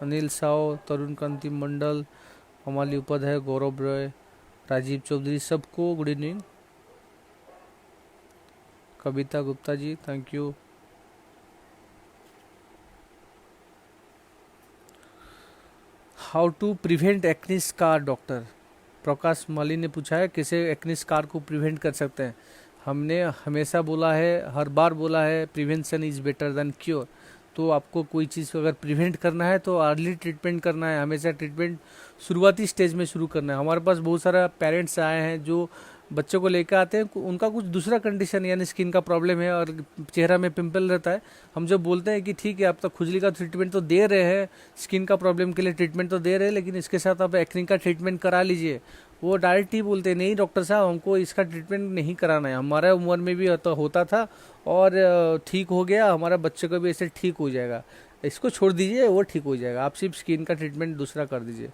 अनिल साव, तरुण कांति मंडल, हमाली उपाध्याय, गौरव रॉय, राजीव चौधरी, सबको good evening. Kavita Gupta ji, thank you. How to prevent acne scar doctor? Prakash Mali ने पूछा है कैसे एक्नी स्कार को प्रिवेंट कर सकते हैं। हमने हमेशा बोला है, हर बार बोला है, prevention is better than cure. तो आपको कोई चीज़ अगर प्रिवेंट करना है तो अर्ली ट्रीटमेंट करना है। हमेशा ट्रीटमेंट शुरुआती स्टेज में शुरू करना है। हमारे पास बहुत सारा पेरेंट्स आए हैं जो बच्चों को लेकर आते हैं, उनका कुछ दूसरा कंडीशन यानी स्किन का प्रॉब्लम है और चेहरा में पिंपल रहता है। हम जब बोलते हैं कि ठीक है आप तो खुजली का ट्रीटमेंट तो दे रहे हैं, स्किन का प्रॉब्लम के लिए ट्रीटमेंट तो दे रहे हैं, लेकिन इसके साथ आप एक्ने का ट्रीटमेंट करा लीजिए, वो डायरेक्ट ही बोलते हैं नहीं डॉक्टर साहब हमको इसका ट्रीटमेंट नहीं कराना है, हमारा उम्र में भी होता था और ठीक हो गया, हमारा बच्चे को भी ऐसे ठीक हो जाएगा, इसको छोड़ दीजिए वो ठीक हो जाएगा, आप सिर्फ स्किन का ट्रीटमेंट दूसरा कर दीजिए।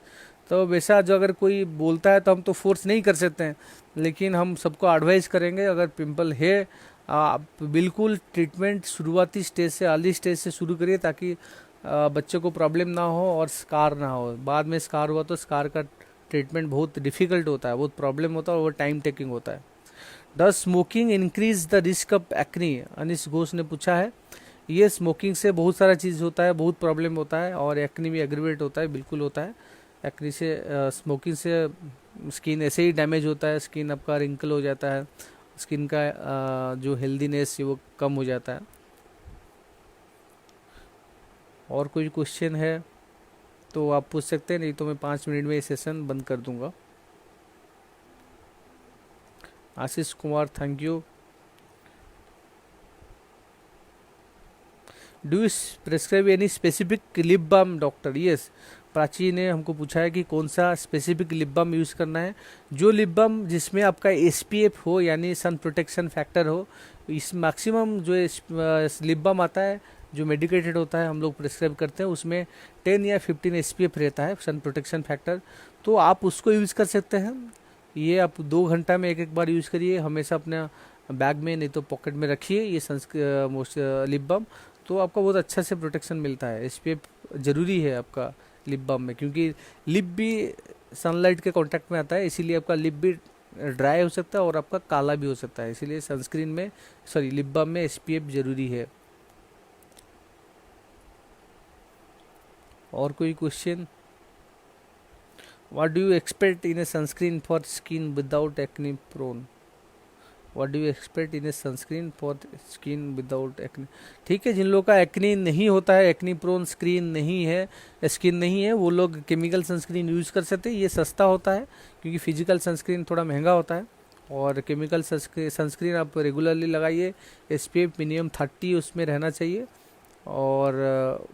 तो वैसा जो अगर कोई बोलता है तो हम तो फोर्स नहीं कर सकते हैं, लेकिन हम सबको एडवाइस करेंगे अगर पिंपल है आप बिल्कुल ट्रीटमेंट शुरुआती स्टेज से, अर्ली स्टेज से शुरू करिए, ताकि बच्चे को प्रॉब्लम ना हो और स्कार ना हो। बाद में स्कार हुआ तो स्कार का ट्रीटमेंट बहुत डिफिकल्ट होता है, बहुत प्रॉब्लम होता है और वो टाइम टेकिंग होता है। Does smoking increase the risk of acne? Anish Ghosh ने पूछा है। ये स्मोकिंग से बहुत सारा चीज़ होता है, बहुत प्रॉब्लम होता है और एक्नी भी एग्रीवेट होता है, बिल्कुल होता है। एक्नी से स्मोकिंग से स्किन ऐसे ही डैमेज होता है, स्किन आपका रिंकल हो जाता है, स्किन का जो हेल्दीनेस है वो कम हो जाता है। और कोई क्वेश्चन है तो आप पूछ सकते हैं, नहीं तो मैं 5 मिनट में ये सेशन बंद कर दूंगा। Ashish Kumar, thank you. Do you prescribe any specific lip balm doctor? Yes, Prachi ने हमको पूछा है कि कौन सा स्पेसिफिक लिप बाम यूज़ करना है। जो लिप बाम जिसमें आपका SPF हो यानी सन प्रोटेक्शन फैक्टर हो, इस मैक्सिमम जो लिप बाम आता है जो मेडिकेटेड होता है हम लोग प्रिस्क्राइब करते हैं, उसमें 10 या 15 SPF रहता है सन प्रोटेक्शन फैक्टर, तो आप उसको यूज़ कर सकते हैं। ये आप 2 घंटा में एक बार यूज़ करिए, हमेशा अपने बैग में नहीं तो पॉकेट में रखिए ये लिप बाम, तो आपका बहुत अच्छा से प्रोटेक्शन मिलता है। SPF ज़रूरी है आपका लिप बाम में, क्योंकि लिप भी सनलाइट के कांटेक्ट में आता है, इसीलिए आपका लिप भी ड्राई हो सकता है और आपका काला भी हो सकता है, इसीलिए सनस्क्रीन में लिप बाम में SPF ज़रूरी है। और कोई question? What do you expect in a sunscreen for skin without acne prone? What do you expect in a sunscreen for skin without acne? ठीक है, जिन लोगों का एक्ने नहीं होता है, एक्ने प्रोन स्किन नहीं है, वो लोग केमिकल सनस्क्रीन यूज़ कर सकते हैं। ये सस्ता होता है क्योंकि फिजिकल सनस्क्रीन थोड़ा महंगा होता है, और केमिकल सनस्क्रीन आप रेगुलरली लगाइए। SPF मिनिमम 30 उसमें रहना चाहिए, और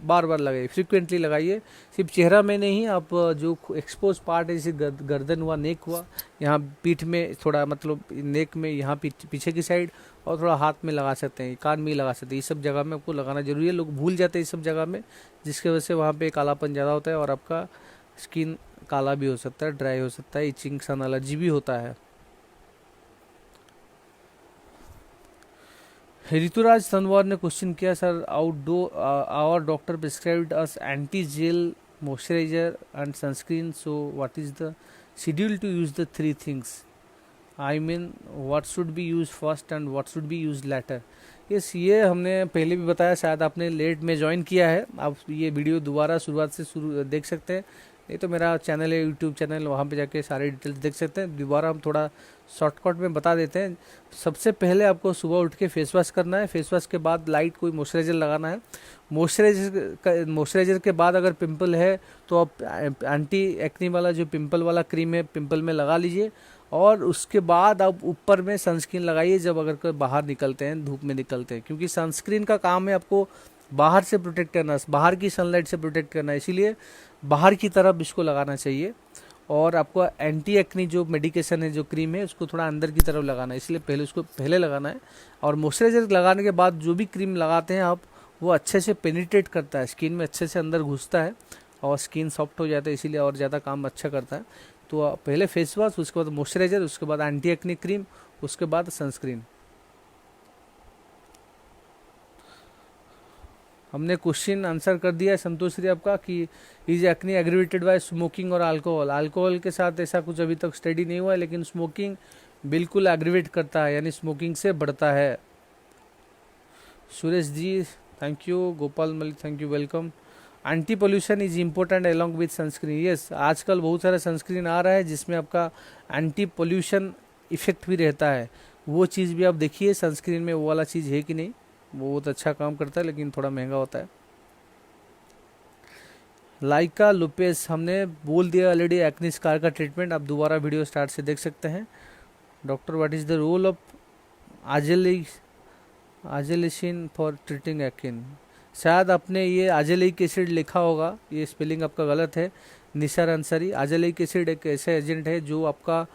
बार बार लगाइए, फ्रिक्वेंटली लगाइए। सिर्फ चेहरा में नहीं, आप जो एक्सपोज पार्ट है जैसे गर्दन हुआ, नेक हुआ, यहाँ पीठ में थोड़ा, मतलब नेक में यहाँ पीछे की साइड, और थोड़ा हाथ में लगा सकते हैं, कान में ही लगा सकते हैं। ये सब जगह में आपको लगाना जरूरी है। लोग भूल जाते हैं इस सब जगह में, जिसकी वजह से वहाँ पे कालापन ज़्यादा होता है और आपका स्किन काला भी हो सकता है, ड्राई हो सकता है, इचिंग, सन एलर्जी भी होता है। ऋतुराज तनवार ने क्वेश्चन किया, sir our doctor prescribed us anti gel moisturiser and sunscreen, so what is the schedule to use the 3 things? I mean what should be use first and what should be use later? Yes, ये हमने पहले भी बताया, शायद आपने late में join किया है। आप ये वीडियो दोबारा शुरुआत से देख सकते हैं, नहीं तो मेरा चैनल है, यूट्यूब चैनल, वहाँ पे जाके सारे डिटेल्स देख सकते हैं। दोबारा हम थोड़ा शॉर्टकट में बता देते हैं। सबसे पहले आपको सुबह उठ के फेस वॉश करना है। फेस वॉश के बाद लाइट कोई मॉइस्चराइजर लगाना है। मॉइस्चराइजर के बाद अगर पिंपल है तो आप एंटी एक्ने वाला जो पिंपल वाला क्रीम है, पिंपल में लगा लीजिए, और उसके बाद आप ऊपर में सनस्क्रीन लगाइए जब अगर कोई बाहर निकलते हैं, धूप में निकलते हैं, क्योंकि सनस्क्रीन का काम है आपको बाहर से प्रोटेक्ट करना, बाहर की सनलाइट से प्रोटेक्ट करना, इसीलिए बाहर की तरफ इसको लगाना चाहिए। और आपको एंटी एक्नी जो मेडिकेशन है, जो क्रीम है, उसको थोड़ा अंदर की तरफ लगाना है, इसलिए पहले उसको पहले लगाना है। और मॉइस्चराइजर लगाने के बाद जो भी क्रीम लगाते हैं आप, वो अच्छे से पेनिट्रेट करता है, स्किन में अच्छे से अंदर घुसता है और स्किन सॉफ्ट हो जाता है, इसीलिए और ज़्यादा काम अच्छा करता है। तो पहले फेस वॉश, उसके बाद मॉइस्चराइजर, उसके बाद एंटी एक्नी क्रीम, उसके बाद सनस्क्रीन। हमने क्वेश्चन आंसर कर दिया है संतोष श्री आपका कि is acne aggravated by smoking और अल्कोहल? अल्कोहल के साथ ऐसा कुछ अभी तक स्टडी नहीं हुआ है, लेकिन स्मोकिंग बिल्कुल एग्रीवेट करता है, यानी स्मोकिंग से बढ़ता है। Suresh ji thank you, Gopal Malik thank you, welcome. Anti pollution is important along with sunscreen? Yes, आजकल बहुत सारा सनस्क्रीन आ रहा है जिसमें आपका एंटी पोल्यूशन इफेक्ट भी रहता है। वो चीज़ भी आप देखिए सनस्क्रीन में, वो वाला चीज़ है कि नहीं। वो बहुत अच्छा काम करता है, लेकिन थोड़ा महंगा होता है। लाइका लुपेस, हमने बोल दिया ऑलरेडी एक्नी स्कार का ट्रीटमेंट, आप दोबारा वीडियो स्टार्ट से देख सकते हैं। Doctor, what is the role of azelaic for treating acne? शायद आपने ये आजेलिक एसिड लिखा होगा, ये स्पेलिंग आपका गलत है, निसार अंसारी। आजेलिक एसिड एक ऐसा एजेंट है जो आपका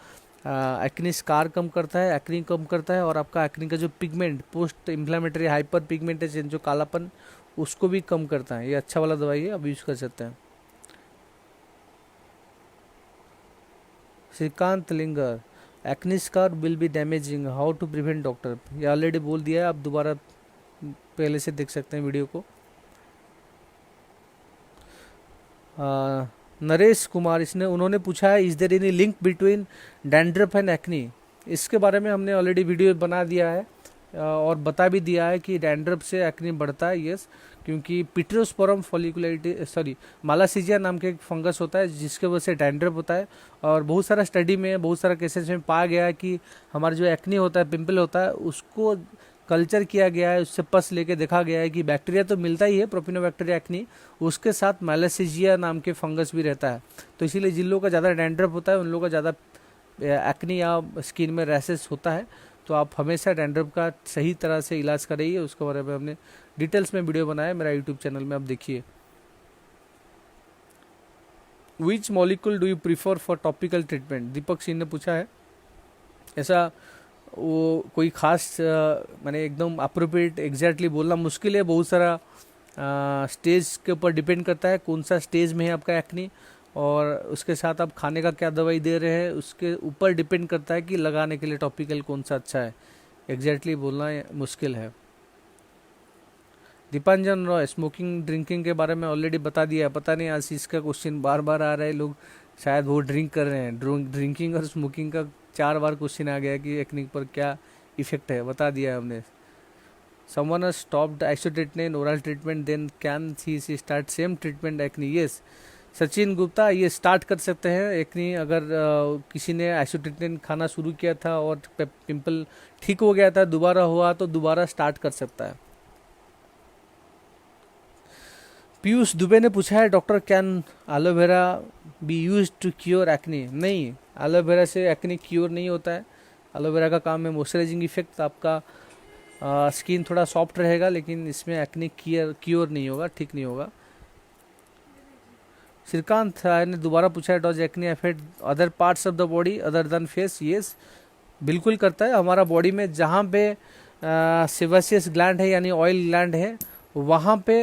एक्नी स्कार कम करता है, एक्नी कम करता है, और आपका एक्नी का जो pigment, post inflammatory hyper pigmentation, जो कालापन, उसको भी कम करता है। ये अच्छा वाला दवाई है, आप यूज़ कर सकते हैं। Shrikant Lingar, acne scar will be damaging, how to prevent? Doctor, ये ऑलरेडी बोल दिया है, आप दोबारा पहले से देख सकते हैं वीडियो को। नरेश कुमार, उन्होंने पूछा है is there any link between dandruff and acne? इसके बारे में हमने ऑलरेडी वीडियो बना दिया है और बता भी दिया है कि डैंड्रफ से एक्नी बढ़ता है। यस, क्योंकि पिट्रोस्पोरम फॉलिकुलरिटी मालासीजिया नाम के एक फंगस होता है जिसके वजह से डैंड्रफ होता है। और बहुत सारा स्टडी में, बहुत सारा केसेस में पाया गया है कि हमारा जो एक्नी होता है, पिंपल होता है, उसको कल्चर किया गया है, उससे पस लेके देखा गया है कि बैक्टीरिया तो मिलता ही है, प्रोपिनोबैक्टीरिया एक्नी, उसके साथ मालासीजिया नाम के फंगस भी रहता है। तो इसीलिए जिन लोगों का ज़्यादा डैंड्रफ होता है उन लोगों का ज़्यादा एक्नी या स्किन में रैशेस होता है। तो आप हमेशा डैंड्रफ का सही तरह से इलाज कराइए, उसके बारे में हमने डिटेल्स में वीडियो बनाया है मेरा यूट्यूब चैनल में, आप देखिए। Which molecule do you prefer for topical treatment, Deepak Singh ने पूछा है। ऐसा वो कोई खास मैंने एकदम अप्रोप्रिएट एग्जैक्टली बोलना मुश्किल है, बहुत सारा स्टेज के ऊपर डिपेंड करता है कौन सा स्टेज में है आपका एक्नी, और उसके साथ आप खाने का क्या दवाई दे रहे हैं उसके ऊपर डिपेंड करता है कि लगाने के लिए टॉपिकल कौन सा अच्छा है, एग्जैक्टली बोलना मुश्किल है। दीपांजन रॉय, स्मोकिंग ड्रिंकिंग के बारे में ऑलरेडी बता दिया है, पता नहीं आज इसका क्वेश्चन बार बार आ रहा है, लोग शायद वो ड्रिंक कर रहे हैं, ड्रिंकिंग और स्मोकिंग का 4 बार क्वेश्चन आ गया कि एक्नी पर क्या इफेक्ट है, बता दिया है हमने। Someone has stopped isotretinoin oral treatment, then can he start same treatment acne? Yes. Sachin Gupta, ये स्टार्ट कर सकते हैं एक्नी, अगर किसी ने आइसोट्रिटिन खाना शुरू किया था और पिंपल ठीक हो गया था, दोबारा हुआ तो दोबारा स्टार्ट कर सकता है। पीयूष दुबे ने पूछा है doctor can aloe vera be use to cure acne? नहीं, एलोवेरा से एक्नी क्योर नहीं होता है। एलोवेरा का काम है मॉइस्चराइजिंग इफेक्ट, आपका स्किन थोड़ा सॉफ्ट रहेगा, लेकिन इसमें एक्ने क्योर नहीं होगा, ठीक नहीं होगा। श्रीकांत ने दोबारा पूछा है does acne affect other parts of the body other than face? Yes, बिल्कुल करता है। हमारा बॉडी में जहाँ पे सेबेसियस ग्लैंड है यानी ऑयल ग्लैंड है, वहाँ पे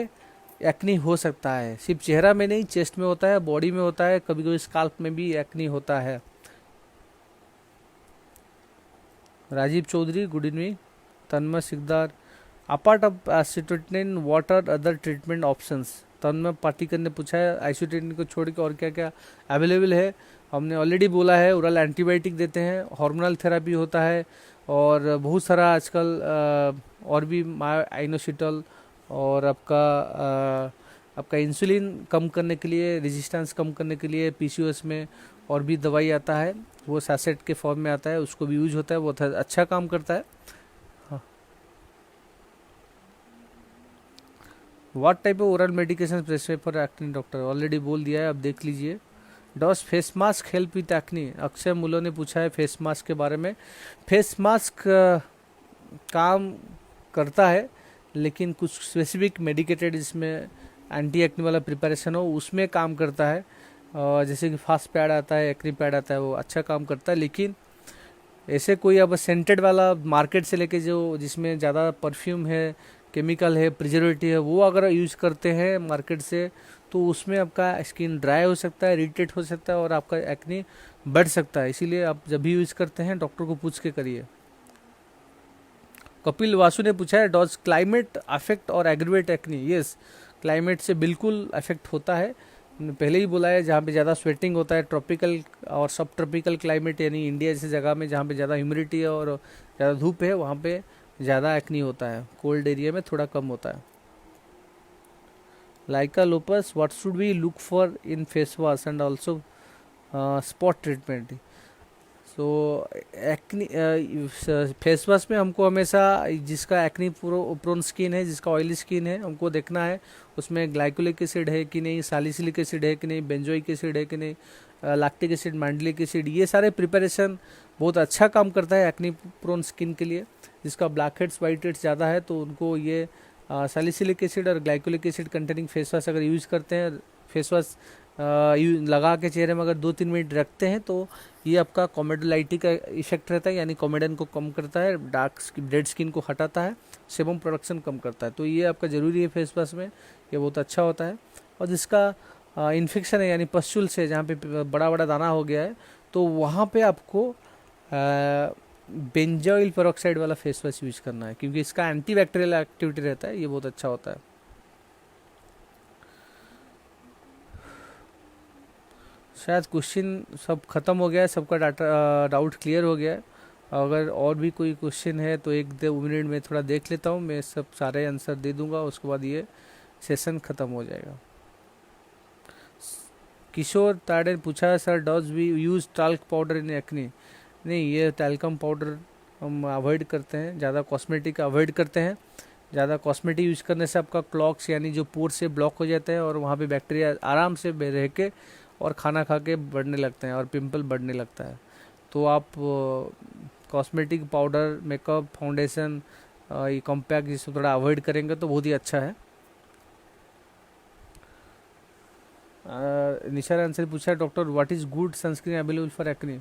एक्नी हो सकता है। सिर्फ चेहरा में नहीं, चेस्ट में होता है, बॉडी में होता है, कभी कभी स्काल्प में भी एक्नी होता है। Rajiv Chaudhary, good evening. Tanmay Sikdar, apart of isotretinoin what are other treatment options? Tanmay Patikar ने पूछा है आइसोट्रिटिन को छोड़ के और क्या क्या अवेलेबल है। हमने ऑलरेडी बोला है, ओरल एंटीबायोटिक देते हैं, हार्मोनल थेरेपी होता है, और बहुत सारा आजकल और भी आइनोसिटल, और आपका इंसुलिन कम करने के लिए, रेजिस्टेंस कम करने के लिए पीसीओएस में और भी दवाई आता है, वो सैसेट के फॉर्म में आता है, उसको भी यूज होता है, बहुत अच्छा काम करता है। What type of oral medication prescribe for acne? Doctor already बोल दिया है, अब देख लीजिए। Does face mask help with acne? Akshay Mulo ने पूछा है फेस मास्क के बारे में। फेस मास्क काम करता है, लेकिन कुछ स्पेसिफिक मेडिकेटेड जिसमें एंटी एक्नी वाला प्रिपरेशन हो उसमें काम करता है, जैसे कि फास्ट पैड आता है, एक्नी पैड आता है, वो अच्छा काम करता है। लेकिन ऐसे कोई अब सेंटेड वाला मार्केट से लेके जो जिसमें ज़्यादा परफ्यूम है, केमिकल है, प्रिजर्वेटिव है, वो अगर यूज करते हैं मार्केट से, तो उसमें आपका स्किन ड्राई हो सकता है, इरिटेट हो सकता है, और आपका एक्नी बढ़ सकता है। इसीलिए आप जब भी यूज करते हैं डॉक्टर को पूछ के करिए। कपिल वासु ने पूछा है डॉज क्लाइमेट अफेक्ट और एग्रीवेट एक्नी? यस, क्लाइमेट से बिल्कुल अफेक्ट होता है। पहले ही बोला है, जहाँ पे ज़्यादा स्वेटिंग होता है, ट्रॉपिकल और सब ट्रॉपिकल क्लाइमेट यानी इंडिया जैसी जगह में जहाँ पे ज़्यादा ह्यूमिडिटी है और ज़्यादा धूप है, वहाँ पे ज़्यादा एक्नी होता है। कोल्ड एरिया में थोड़ा कम होता है। लाइका लोपस, what should we look for in face wash and also spot treatment? So acne face wash में हमको हमेशा जिसका एक्नी प्रोन स्किन है, जिसका ऑयली स्किन है, हमको देखना है उसमें ग्लाइकोलिक एसिड है कि नहीं, सैलिसिलिक एसिड है कि नहीं, बेंजोइक एसिड है कि नहीं, लैक्टिक एसिड, मैंडलिक एसिड, ये सारे प्रिपरेशन बहुत अच्छा काम करता है एक्नी प्रोन स्किन के लिए। जिसका ब्लैक हेड्स वाइट हेड्स ज़्यादा है तो उनको ये सैलिसिलिक एसिड और glycolic acid containing face wash अगर यूज़ करते हैं, फेस वॉश लगा के चेहरे में अगर 2-3 मिनट रखते हैं, तो ये आपका कॉमेडोलाइटी का इफेक्ट रहता है, यानी कॉमेडन को कम करता है, डेड स्किन को हटाता है, सेबम प्रोडक्शन कम करता है। तो ये आपका ज़रूरी है फेस वॉश में, ये बहुत अच्छा होता है। और जिसका इन्फेक्शन है यानी पस्चुल से, जहाँ पे बड़ा बड़ा दाना हो गया है, तो वहाँ पे आपको बेंजोइल पेरोक्साइड वाला फेस वॉश यूज करना है, क्योंकि इसका एंटीबैक्टीरियल एक्टिविटी रहता है, ये बहुत अच्छा होता है। शायद क्वेश्चन सब खत्म हो गया है, सबका डाउट क्लियर हो गया है। अगर और भी कोई क्वेश्चन है तो 1-2 मिनट में थोड़ा देख लेता हूँ, मैं सब सारे आंसर दे दूंगा, उसके बाद ये सेशन ख़त्म हो जाएगा। किशोर ताड़े ने पूछा sir does we use talc powder in acne? नहीं, ये टैल्कम पाउडर हम अवॉइड करते हैं, ज़्यादा कॉस्मेटिक अवॉइड करते हैं। ज़्यादा कॉस्मेटिक यूज करने से आपका क्लॉक्स यानी जो पोर से ब्लॉक हो जाते हैं, और वहाँ पे बैक्टीरिया आराम से रह के और खाना खा के बढ़ने लगते हैं और पिंपल बढ़ने लगता है। तो आप कॉस्मेटिक पाउडर, मेकअप, फाउंडेशन, ये कॉम्पैक्ट जिसको थोड़ा अवॉइड करेंगे तो बहुत ही अच्छा है। निशा आंसर पूछा है, doctor what is good sunscreen available for acne.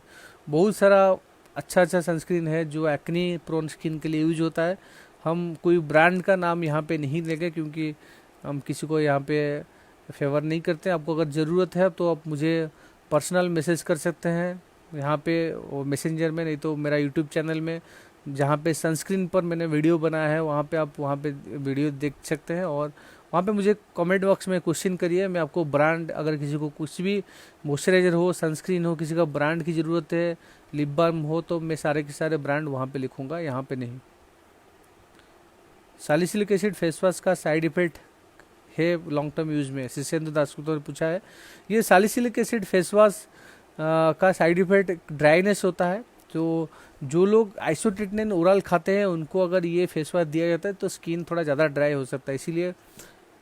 बहुत सारा अच्छा अच्छा सनस्क्रीन है जो एक्ने प्रोन स्किन के लिए यूज होता है। हम कोई ब्रांड का नाम यहाँ पे नहीं लेंगे क्योंकि हम किसी को यहाँ पे फेवर नहीं करते। आपको अगर ज़रूरत है तो आप मुझे पर्सनल मैसेज कर सकते हैं यहाँ पे वो मैसेंजर में, नहीं तो मेरा यूट्यूब चैनल में जहाँ पे सनस्क्रीन पर मैंने वीडियो बनाया है वहाँ पे आप वहाँ पे वीडियो देख सकते हैं। और वहाँ पे मुझे कमेंट बॉक्स में क्वेश्चन करिए, मैं आपको ब्रांड, अगर किसी को कुछ भी मॉइस्चराइजर हो, सनस्क्रीन हो, किसी का ब्रांड की ज़रूरत है, लिप बाम हो, तो मैं सारे के सारे ब्रांड वहाँ पे लिखूँगा, यहाँ पे नहीं। सैलिसिलिक एसिड फेस वॉश का साइड इफेक्ट है लॉन्ग टर्म यूज में, शिष्येंद्र दासगुप्ता ने पूछा है। ये सैलिसिलिक एसिड फेस वॉश का साइड इफेक्ट ड्राइनेस होता है। तो जो लोग आइसोट्रिटिन ओरल खाते हैं उनको अगर ये फेस वॉश दिया जाता है तो स्किन थोड़ा ज़्यादा ड्राई हो सकता है, इसीलिए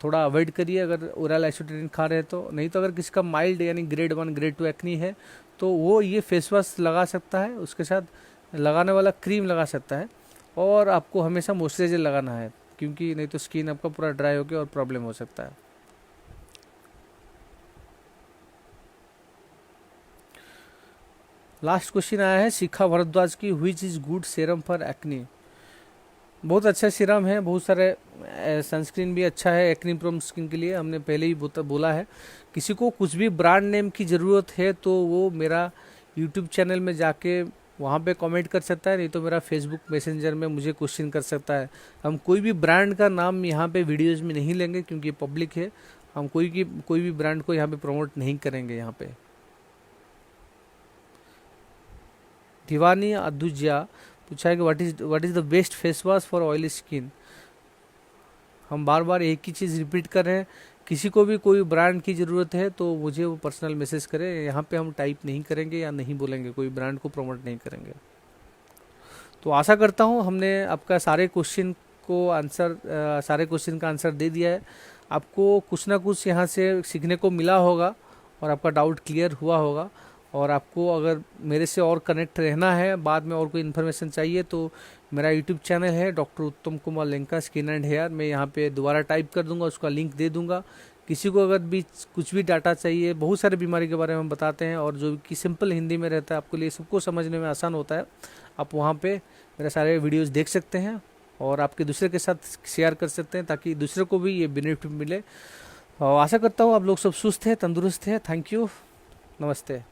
थोड़ा अवॉइड करिए अगर ओरल आइसोट्रिटिन खा रहे हैं तो। नहीं तो अगर किसी का माइल्ड यानी ग्रेड 1 ग्रेड 2 एक्नी है तो वो ये फेस वॉश लगा सकता है, उसके साथ लगाने वाला क्रीम लगा सकता है। और आपको हमेशा मॉइस्चराइजर लगाना है क्योंकि नहीं तो स्किन आपका पूरा ड्राई होकर और प्रॉब्लम हो सकता है। लास्ट क्वेश्चन आया है शिखा भारद्वाज की, which is good serum for acne. बहुत अच्छा सीरम है, बहुत सारे सनस्क्रीन भी अच्छा है एक्नी प्रोन स्किन के लिए, हमने पहले ही बोला है। किसी को कुछ भी ब्रांड नेम की ज़रूरत है तो वो मेरा यूट्यूब चैनल में जाके वहाँ पे कमेंट कर सकता है, नहीं तो मेरा फेसबुक मैसेंजर में मुझे क्वेश्चन कर सकता है। हम कोई भी ब्रांड का नाम यहाँ पे वीडियोज़ में नहीं लेंगे क्योंकि पब्लिक है, हम कोई भी ब्रांड को यहाँ पे प्रमोट नहीं करेंगे। यहाँ पे दीवानी अदुजिया पूछा है कि what is the best face wash for oily skin. हम बार बार एक ही चीज़ रिपीट कर रहे हैं, किसी को भी कोई ब्रांड की ज़रूरत है तो मुझे वो पर्सनल मैसेज करें, यहाँ पे हम टाइप नहीं करेंगे या नहीं बोलेंगे, कोई ब्रांड को प्रमोट नहीं करेंगे। तो आशा करता हूँ हमने आपका सारे क्वेश्चन का आंसर दे दिया है। आपको कुछ ना कुछ यहाँ से सीखने को मिला होगा और आपका डाउट क्लियर हुआ होगा। और आपको अगर मेरे से और कनेक्ट रहना है, बाद में और कोई इन्फॉर्मेशन चाहिए, तो मेरा यूट्यूब चैनल है doctor Uttam Kumar Lenka skin and hair, मैं यहाँ पे दोबारा टाइप कर दूंगा, उसका लिंक दे दूंगा। किसी को अगर भी कुछ भी डाटा चाहिए, बहुत सारे बीमारी के बारे में हम बताते हैं और जो कि सिंपल हिंदी में रहता है, आपके लिए सबको समझने में आसान होता है। आप वहाँ पे मेरे सारे वीडियोज़ देख सकते हैं और आपके दूसरे के साथ शेयर कर सकते हैं ताकि दूसरे को भी ये बेनिफिट मिले। और आशा करता हूँ आप लोग सब सुस्त हैं, तंदुरुस्त हैं। थैंक यू, नमस्ते।